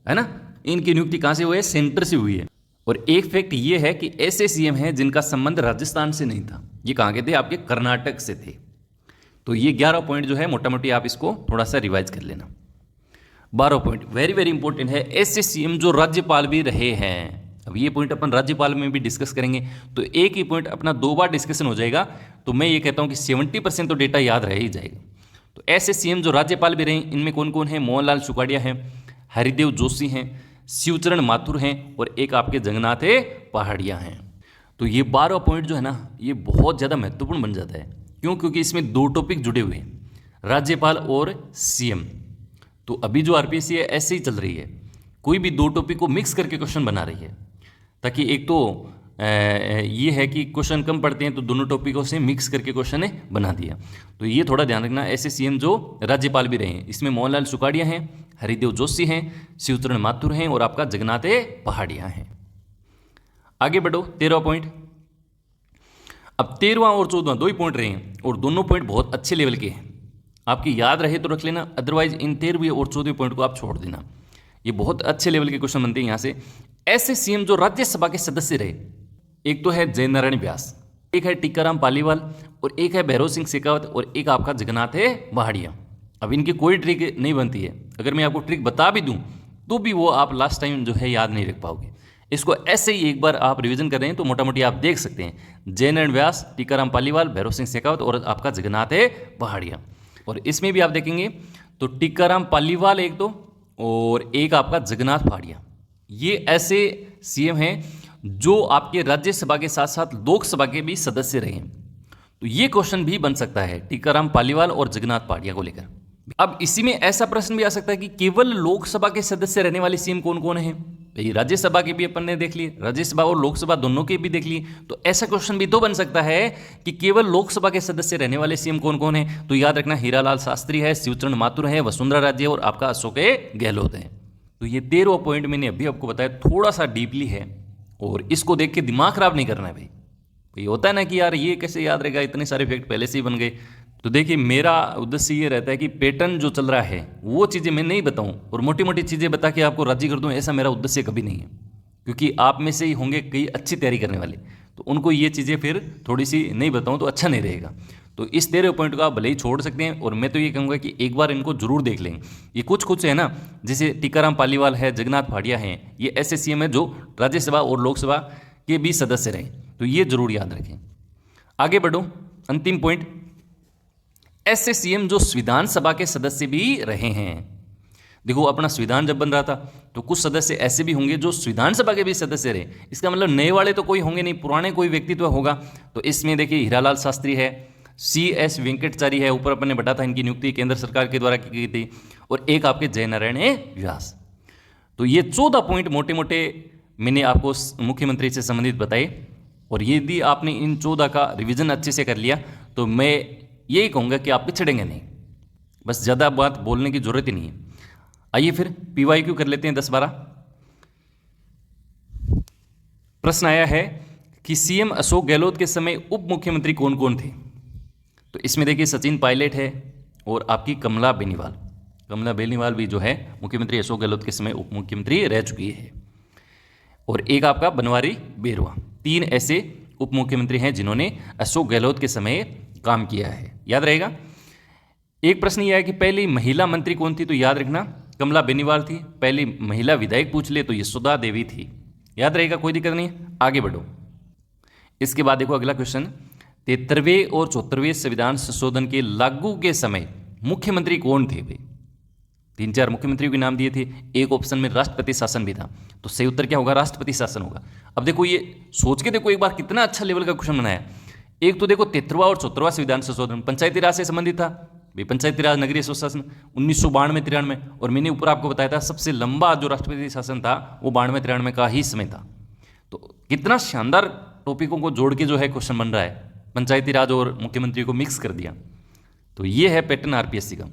Speaker 1: है ना। इनकी नियुक्ति कहाँ से हुई है, सेंटर से हुई है। और एक फैक्ट ये है कि ऐसे सीएम हैं जिनका संबंध राजस्थान से नहीं था, ये कहाँ के थे, आपके कर्नाटक से थे। तो ये 11 पॉइंट जो है मोटा मोटी आप इसको थोड़ा सा रिवाइज कर लेना। 12 पॉइंट वेरी वेरी इंपॉर्टेंट है, ऐसे सीएम जो राज्यपाल भी रहे हैं। अब ये पॉइंट अपन राज्यपाल में भी डिस्कस करेंगे, तो एक ही पॉइंट अपना 2 बार डिस्कशन हो जाएगा। तो मैं ये कहता हूँ कि 70% तो डेटा याद रह ही जाएगा। तो ऐसे सीएम जो राज्यपाल भी रहे, इनमें कौन कौन है, मोहनलाल सुखाड़िया हैं, हरिदेव जोशी हैं, शिवचरण माथुर हैं, और एक आपके जगन्नाथ पहाड़िया हैं। तो ये 12 पॉइंट जो है ना, ये बहुत ज़्यादा महत्वपूर्ण बन जाता है। क्यों? क्योंकि इसमें 2 टॉपिक जुड़े हुए हैं, राज्यपाल और सीएम। तो अभी जो आरपीएससी है ऐसे ही चल रही है, कोई भी 2 टॉपिक को मिक्स करके क्वेश्चन बना रही है, ताकि एक तो ये है कि क्वेश्चन कम पढ़ते हैं तो दोनों टॉपिकों से मिक्स करके क्वेश्चन बना दिया। तो ये थोड़ा ध्यान रखना, ऐसे सीएम जो राज्यपाल भी रहे हैं, इसमें मोहनलाल सुखाड़िया हैं, हरिदेव जोशी हैं, शिवचरण माथुर हैं, और आपका जगन्नाथ पहाड़िया हैं। आगे बढ़ो, 13वां पॉइंट। अब 13वां और 14वां 2 ही पॉइंट रहे हैं, और दोनों पॉइंट बहुत अच्छे लेवल के हैं। आपकी याद रहे तो रख लेना, अदरवाइज इन 13वें और 14वें पॉइंट को आप छोड़ देना। ये बहुत अच्छे लेवल के क्वेश्चन बनते हैं यहाँ से। ऐसे सीएम जो राज्यसभा के सदस्य रहे, एक तो है जय नारायण व्यास, एक है टीकाराम पालीवाल, और एक है भैरव सिंह शेखावत, और एक आपका जगन्नाथ पहाड़िया। अब इनकी कोई ट्रिक नहीं बनती है, अगर मैं आपको ट्रिक बता भी दूं तो भी वो आप लास्ट टाइम जो है याद नहीं रख पाओगे। इसको ऐसे ही एक बार आप रिवीजन कर रहे हैं तो मोटा मोटी आप देख सकते हैं, जय नारायण व्यास, टीकाराम पालीवाल, भैरव सिंह शेखावत, और आपका जगन्नाथ पहाड़िया। और इसमें भी आप देखेंगे तो टीकाराम पालीवाल एक तो, और एक आपका जगन्नाथ पहाड़िया। ये ऐसे सीएम हैं जो आपके राज्यसभा के साथ साथ लोकसभा के भी सदस्य रहे हैं। तो ये क्वेश्चन भी बन सकता है टीकाराम पालीवाल और जगन्नाथ पहाड़िया को लेकर। अब इसी में ऐसा प्रश्न भी आ सकता है कि केवल लोकसभा के सदस्य रहने वाले सीएम कौन कौन हैं, भाई राज्यसभा के भी अपन ने देख लिए, राज्यसभा और लोकसभा दोनों के भी देख लिए, तो ऐसा क्वेश्चन भी तो बन सकता है कि केवल लोकसभा के सदस्य रहने वाले सीएम कौन कौन है। तो याद रखना, हीरालाल शास्त्री है, शिवचरण माथुर है, वसुंधरा राजे और आपका अशोक गहलोत है। तो ये 13 पॉइंट मैंने अभी आपको बताया, थोड़ा सा डीपली है और इसको देख के दिमाग खराब नहीं करना है भाई। ये होता है ना कि यार ये कैसे याद रहेगा, इतने सारे फैक्ट पहले से ही बन गए। तो देखिए मेरा उद्देश्य ये रहता है कि पैटर्न जो चल रहा है वो चीज़ें मैं नहीं बताऊं और मोटी मोटी चीज़ें बता के आपको राजी कर दूं, ऐसा मेरा उद्देश्य कभी नहीं है। क्योंकि आप में से ही होंगे कई अच्छी तैयारी करने वाले, तो उनको ये चीज़ें फिर थोड़ी सी नहीं बताऊं तो अच्छा नहीं रहेगा। तो इस 13 पॉइंट को आप भले ही छोड़ सकते हैं और मैं तो ये कहूँगा कि एक बार इनको जरूर देख लें। ये कुछ है ना, जैसे टीकाराम पालीवाल है, जगन्नाथ भाटिया हैं, ये ऐसे सीएम है जो राज्यसभा और लोकसभा के भी सदस्य रहे, तो ये जरूर याद रखें। आगे बढ़ो, अंतिम पॉइंट, ऐसे सीएम जो विधानसभा के सदस्य भी रहे हैं। देखो अपना संविधान जब बन रहा था तो कुछ सदस्य ऐसे भी होंगे जो विधानसभा के भी सदस्य रहे, इसका मतलब नए वाले तो कोई होंगे नहीं, पुराने कोई व्यक्तित्व होगा। तो इसमें देखिए हीरालाल शास्त्री है, CS वेंकटचारी है, ऊपर अपन ने बताया था इनकी नियुक्ति केंद्र सरकार के द्वारा की गई थी, और एक आपके जयनारायण व्यास। तो ये 14 पॉइंट मोटे मोटे मैंने आपको मुख्यमंत्री से संबंधित बताए, और यदि आपने इन 14 का रिवीजन अच्छे से कर लिया तो मैं यही कहूँगा कि आप पिछड़ेंगे नहीं। बस ज़्यादा बात बोलने की जरूरत ही नहीं है। आइए फिर PYQ कर लेते हैं 10-12। प्रश्न आया है कि सीएम अशोक गहलोत के समय उप मुख्यमंत्री कौन कौन थे। तो इसमें देखिए सचिन पायलट है और आपकी कमला बेनीवाल। कमला बेनीवाल भी जो है मुख्यमंत्री अशोक गहलोत के समय उप मुख्यमंत्री रह चुकी है, और एक आपका बनवारी बेरवा। 3 ऐसे उप मुख्यमंत्री हैं जिन्होंने अशोक गहलोत के समय काम किया है, याद रहेगा। एक प्रश्न यह है कि पहली महिला मंत्री कौन थी, तो याद रखना कमला बेनीवाल थी। पहली महिला विधायक पूछ ले तो यशोदा देवी थी, याद रहेगा, कोई दिक्कत नहीं। आगे बढ़ो, इसके बाद देखो अगला क्वेश्चन, 73वें और 74वें संविधान संशोधन के लागू के समय मुख्यमंत्री कौन थे भाई। 3-4 मुख्यमंत्रियों के नाम दिए थे, एक ऑप्शन में राष्ट्रपति शासन भी था, तो सही उत्तर क्या होगा, राष्ट्रपति शासन होगा। अब देखो ये सोच के देखो एक बार कितना अच्छा लेवल का क्वेश्चन बनाया। एक तो देखो 73वां और 74वां संविधान संशोधन पंचायती राज से संबंधित था भाई, पंचायती राज नगरीय स्वशासन 1992-93, और मैंने ऊपर आपको बताया था सबसे लंबा जो राष्ट्रपति शासन था वो 92-93 का ही समय था। तो कितना शानदार टॉपिकों को जोड़ के जो है क्वेश्चन बन रहा है, पंचायती राज और मुख्यमंत्री को मिक्स कर दिया। तो ये है पैटर्न RPSC का।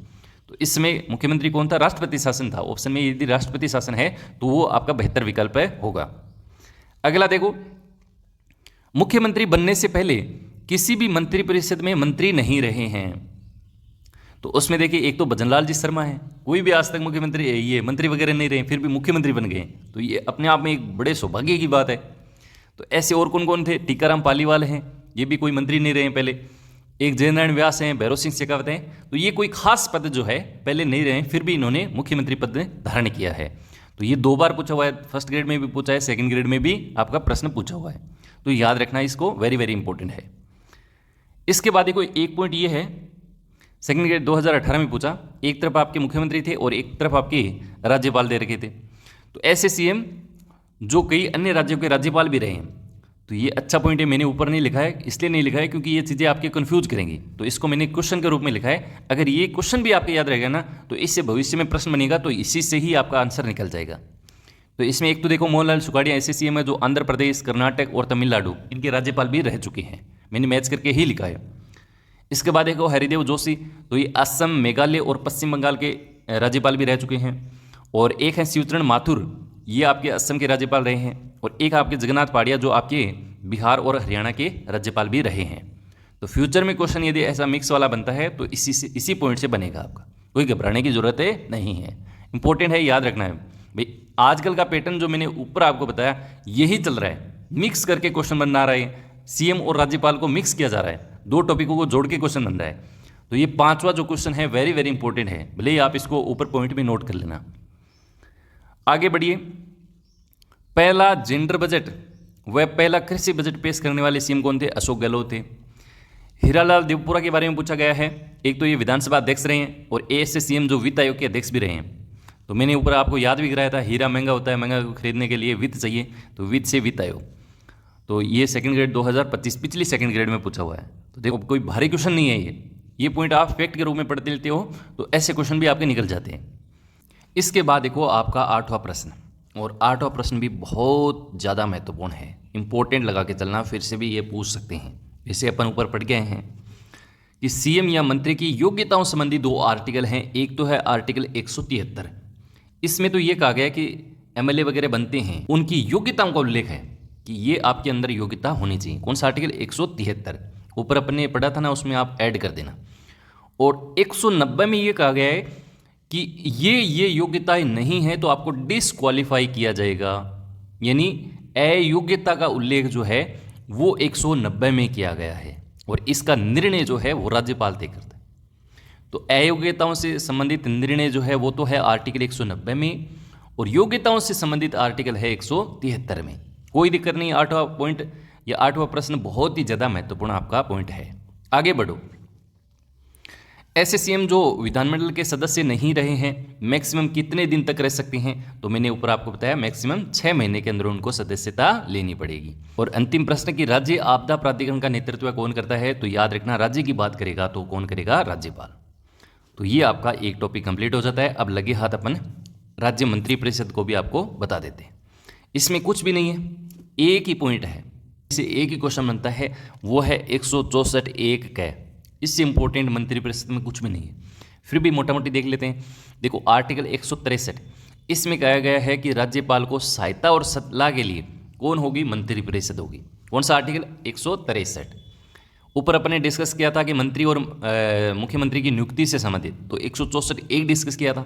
Speaker 1: तो इसमें मुख्यमंत्री कौन था, राष्ट्रपति शासन था। ऑप्शन में यदि राष्ट्रपति शासन है तो वो आपका बेहतर विकल्प होगा। अगला देखो, मुख्यमंत्री बनने से पहले किसी भी मंत्रिपरिषद में मंत्री नहीं रहे हैं। तो उसमें देखिए एक तो भजनलाल जी शर्मा है, कोई भी आज तक मुख्यमंत्री ये मंत्री वगैरह नहीं रहे, फिर भी मुख्यमंत्री बन गए, तो ये अपने आप में एक बड़े सौभाग्य की बात है। तो ऐसे और कौन कौन थे, टीकाराम पालीवाल हैं, ये भी कोई मंत्री नहीं रहे पहले। एक जयनारायण व्यास हैं, भैरव सिंह शेखावत हैं, तो ये कोई खास पद जो है पहले नहीं रहे, फिर भी इन्होंने मुख्यमंत्री पद धारण किया है। तो ये 2 बार पूछा हुआ है, फर्स्ट ग्रेड में भी पूछा है, सेकंड ग्रेड में भी आपका प्रश्न पूछा हुआ है, तो याद रखना इसको, वेरी वेरी इंपॉर्टेंट है। इसके बाद देखो एक पॉइंट ये है, सेकंड ग्रेड 2018 में पूछा, एक तरफ आपके मुख्यमंत्री थे और एक तरफ आपके राज्यपाल दे रखे थे। तो ऐसे सीएम जो कई अन्य राज्यों के राज्यपाल भी रहे हैं, तो ये अच्छा पॉइंट है। मैंने ऊपर नहीं लिखा है, इसलिए नहीं लिखा है क्योंकि ये चीज़ें आपके कंफ्यूज करेंगी, तो इसको मैंने क्वेश्चन के रूप में लिखा है। अगर ये क्वेश्चन भी आपके याद रहेगा ना, तो इससे भविष्य में प्रश्न बनेगा, तो इसी से ही आपका आंसर निकल जाएगा। तो इसमें एक तो देखो मोहनलाल सुखाड़िया ऐसे सीएम है जो आंध्र प्रदेश, कर्नाटक और तमिलनाडु इनके राज्यपाल भी रह चुके हैं, मैंने मैच करके ही लिखा है। इसके बाद देखो हरिदेव जोशी, तो ये असम, मेघालय और पश्चिम बंगाल के राज्यपाल भी रह चुके हैं। और एक है शिवचरण माथुर, ये आपके असम के राज्यपाल रहे हैं। और एक आपके जगन्नाथ पाटिया जो आपके बिहार और हरियाणा के राज्यपाल भी रहे हैं। तो फ्यूचर में क्वेश्चन यदि ऐसा मिक्स वाला बनता है तो इसी पॉइंट से बनेगा, आपका कोई घबराने की जरूरत नहीं है, इंपॉर्टेंट है, याद रखना है भाई। आजकल का पैटर्न जो मैंने ऊपर आपको बताया यही चल रहा है, मिक्स करके क्वेश्चन बना रहा है, सीएम और राज्यपाल को मिक्स किया जा रहा है, 2 टॉपिकों को जोड़ के क्वेश्चन बन रहा है। तो ये 5वां जो क्वेश्चन है वेरी वेरी इंपॉर्टेंट है, भले ही आप इसको ऊपर पॉइंट में नोट कर लेना। आगे बढ़िए, पहला जेंडर बजट वह पहला कृषि बजट पेश करने वाले सीएम कौन थे, अशोक गहलोत थे। हीरालाल देवपुरा के बारे में पूछा गया है, एक तो ये विधानसभा अध्यक्ष रहे हैं और ऐसे सीएम जो वित्त आयोग के अध्यक्ष भी रहे हैं। तो मैंने ऊपर आपको याद भी कराया था, हीरा महंगा होता है, महंगा को खरीदने के लिए वित्त चाहिए, तो वित्त से वित्त आयोग। तो ये सेकंड ग्रेड 2025 पिछली सेकंड ग्रेड में पूछा हुआ है। तो देखो कोई भारी क्वेश्चन नहीं है ये पॉइंट आप फैक्ट के रूप में पढ़ते लेते हो तो ऐसे क्वेश्चन भी आपके निकल जाते हैं। इसके बाद देखो आपका 8वां प्रश्न, और 8वां प्रश्न भी बहुत ज़्यादा महत्वपूर्ण है, इंपॉर्टेंट लगा के चलना, फिर से भी ये पूछ सकते हैं। इसे अपन ऊपर पढ़ गए हैं कि सीएम या मंत्री की योग्यताओं संबंधी 2 आर्टिकल हैं। एक तो है आर्टिकल 173, इसमें तो ये कहा गया है कि एमएलए वगैरह बनते हैं उनकी योग्यताओं का उल्लेख है कि ये आपके अंदर योग्यता होनी चाहिए। कौन सा आर्टिकल? 173, ऊपर अपने पढ़ा था ना, उसमें आप ऐड कर देना। और 190 में ये कहा गया है कि ये योग्यताएं नहीं है तो आपको डिसक्वालीफाई किया जाएगा, यानी अयोग्यता का उल्लेख जो है वो 190 में किया गया है और इसका निर्णय जो है वो राज्यपाल तय करता है। तो अयोग्यताओं से संबंधित निर्णय जो है वो तो है आर्टिकल 190 में और योग्यताओं से संबंधित आर्टिकल है 173 में। कोई दिक्कत नहीं। 8वां पॉइंट या 8वां प्रश्न बहुत ही ज़्यादा महत्वपूर्ण आपका पॉइंट है। आगे बढ़ो। ऐसे सीएम जो विधानमंडल के सदस्य नहीं रहे हैं मैक्सिमम कितने दिन तक रह सकते हैं? तो मैंने ऊपर आपको बताया मैक्सिमम 6 महीने के अंदर उनको सदस्यता लेनी पड़ेगी। और अंतिम प्रश्न की राज्य आपदा प्राधिकरण का नेतृत्व कौन करता है? तो याद रखना, राज्य की बात करेगा तो कौन करेगा? राज्यपाल। तो ये आपका एक टॉपिक कंप्लीट हो जाता है। अब लगे हाथ अपन राज्य मंत्री परिषद को भी आपको बता देते हैं। इसमें कुछ भी नहीं है, एक ही पॉइंट है, इसे एक ही क्वेश्चन बनता है, वो है 164(1) का। इससे इंपॉर्टेंट मंत्री परिषद में कुछ भी नहीं है, फिर भी मोटा मोटी देख लेते हैं। देखो आर्टिकल 163, इसमें कहा गया है कि राज्यपाल को सहायता और सलाह के लिए कौन होगी? मंत्री परिषद होगी। कौन सा आर्टिकल? 163। ऊपर अपने डिस्कस किया था कि मंत्री और मुख्यमंत्री की नियुक्ति से संबंधित, तो 164(1) डिस्कस किया था।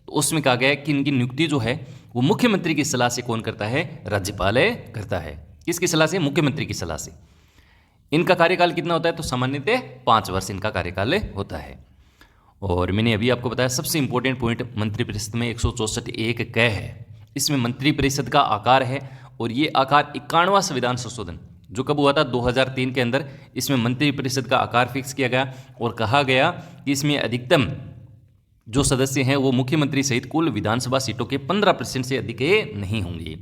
Speaker 1: तो उसमें कहा गया है कि इनकी नियुक्ति जो है वो मुख्यमंत्री की सलाह से कौन करता है? राज्यपाल करता है। किसकी सलाह से? मुख्यमंत्री की सलाह से। इनका कार्यकाल कितना होता है? तो सामान्यतः 5 वर्ष इनका कार्यकाल होता है। और मैंने अभी आपको बताया सबसे इंपॉर्टेंट पॉइंट मंत्री परिषद में 164(1) क है। इसमें मंत्री परिषद का आकार है और ये आकार 51वां संविधान संशोधन जो कब हुआ था? 2003 के अंदर इसमें मंत्री परिषद का आकार फिक्स किया गया और कहा गया कि इसमें अधिकतम जो सदस्य हैं वो मुख्यमंत्री सहित कुल विधानसभा सीटों के 15% से अधिक नहीं होंगे।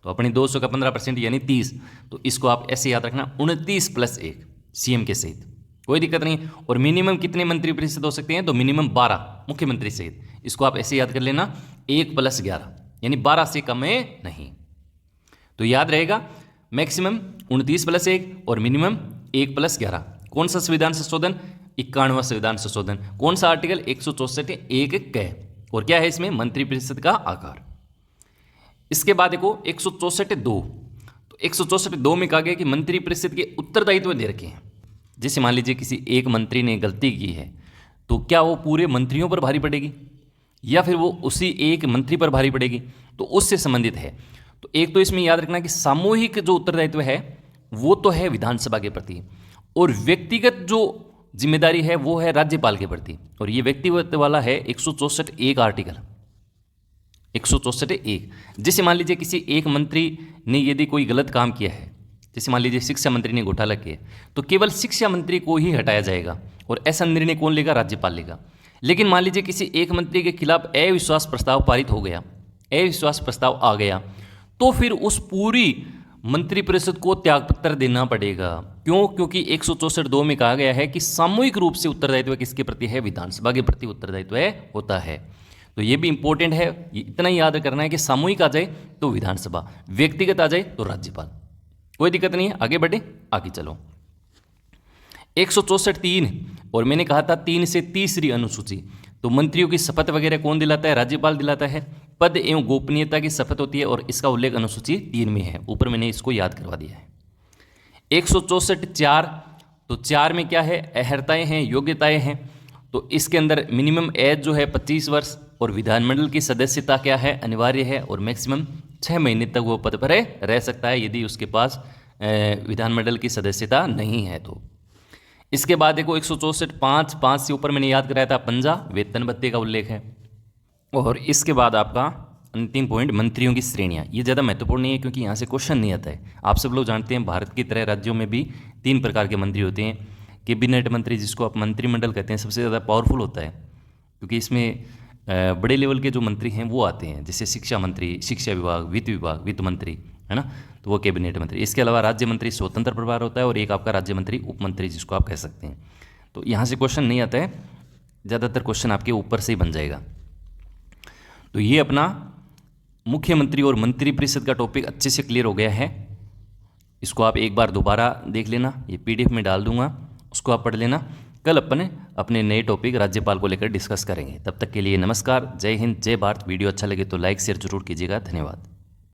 Speaker 1: तो अपनी 200 का 15% यानी 30, तो इसको आप ऐसे याद रखना 29+1 सीएम के सहित, कोई दिक्कत नहीं। और मिनिमम कितने मंत्री परिषद हो सकते हैं? तो मिनिमम 12 मुख्यमंत्री सहित, इसको आप ऐसे याद कर लेना 1+11 यानी 12 से कम है नहीं। तो याद रहेगा मैक्सिमम 29+1 और मिनिमम 1+11। कौन सा संविधान संशोधन? 51वां संविधान संशोधन। कौन सा आर्टिकल? 164(1) क। और क्या है इसमें? मंत्री परिषद का आकार। इसके बाद देखो 164(2), तो 164(2) में कहा गया कि मंत्री परिषद के उत्तरदायित्व दे रखे हैं। जैसे मान लीजिए किसी एक मंत्री ने गलती की है तो क्या वो पूरे मंत्रियों पर भारी पड़ेगी या फिर वो उसी एक मंत्री पर भारी पड़ेगी? तो उससे संबंधित है। तो एक तो इसमें याद रखना कि सामूहिक जो उत्तरदायित्व है वो तो है विधानसभा के प्रति और व्यक्तिगत जो जिम्मेदारी है वो है राज्यपाल के प्रति। और ये व्यक्तिगत वाला है 164(1) आर्टिकल 164(1). जैसे मान लीजिए किसी एक मंत्री ने यदि कोई गलत काम किया है, जैसे मान लीजिए शिक्षा मंत्री ने घोटाला किया, तो केवल शिक्षा मंत्री को ही हटाया जाएगा और ऐसा निर्णय कौन लेगा? राज्यपाल लेगा। लेकिन मान लीजिए किसी एक मंत्री के खिलाफ अविश्वास प्रस्ताव पारित हो गया, अविश्वास प्रस्ताव आ गया, तो फिर उस पूरी मंत्री परिषद को त्यागपत्र देना पड़ेगा। क्यों? क्योंकि 164(2) में कहा गया है कि सामूहिक रूप से उत्तरदायित्व किसके प्रति है? विधानसभा के प्रति उत्तरदायित्व होता है। तो ये भी इंपॉर्टेंट है, इतना ही याद करना है कि सामूहिक आ जाए तो विधानसभा, व्यक्तिगत आ जाए तो राज्यपाल, कोई दिक्कत नहीं है। आगे बढ़े, आगे चलो। 164(3) और मैंने कहा था 3 से तीसरी अनुसूची, तो मंत्रियों की शपथ वगैरह कौन दिलाता है? राज्यपाल दिलाता है। पद एवं गोपनीयता की शपथ होती है और इसका उल्लेख अनुसूची 3 में है। ऊपर मैंने इसको याद करवा दिया है। 164(4), तो 4 में क्या है? अर्हताएं हैं, योग्यताएं हैं। तो इसके अंदर मिनिमम एज जो है 25 वर्ष और विधानमंडल की सदस्यता क्या है? अनिवार्य है और मैक्सिमम 6 महीने तक वो पद पर रह सकता है यदि उसके पास विधानमंडल की सदस्यता नहीं है तो। इसके बाद देखो 164(5) से ऊपर मैंने याद कराया था 50 वेतन भत्ते का उल्लेख है। और इसके बाद आपका अंतिम पॉइंट मंत्रियों की श्रेणियाँ। ये ज़्यादा महत्वपूर्ण नहीं है क्योंकि यहाँ से क्वेश्चन नहीं आता है। आप सब लोग जानते हैं भारत की तरह राज्यों में भी 3 प्रकार के मंत्री होते हैं। कैबिनेट मंत्री, जिसको आप मंत्रिमंडल कहते हैं, सबसे ज़्यादा पावरफुल होता है क्योंकि इसमें बड़े लेवल के जो मंत्री हैं वो आते हैं, जैसे शिक्षा मंत्री, शिक्षा विभाग, वित्त मंत्री, है ना, तो वो कैबिनेट मंत्री। इसके अलावा राज्य मंत्री स्वतंत्र प्रभार होता है और एक आपका राज्य मंत्री उप मंत्री जिसको आप कह सकते हैं। तो यहाँ से क्वेश्चन नहीं आता है, ज़्यादातर क्वेश्चन आपके ऊपर से ही बन जाएगा। तो ये अपना मुख्यमंत्री और मंत्रिपरिषद का टॉपिक अच्छे से क्लियर हो गया है। इसको आप एक बार दोबारा देख लेना, ये पीडीएफ में डाल दूंगा, उसको आप पढ़ लेना। कल अपने नए टॉपिक राज्यपाल को लेकर डिस्कस करेंगे। तब तक के लिए नमस्कार, जय हिंद, जय भारत। वीडियो अच्छा लगे तो लाइक शेयर जरूर कीजिएगा। धन्यवाद।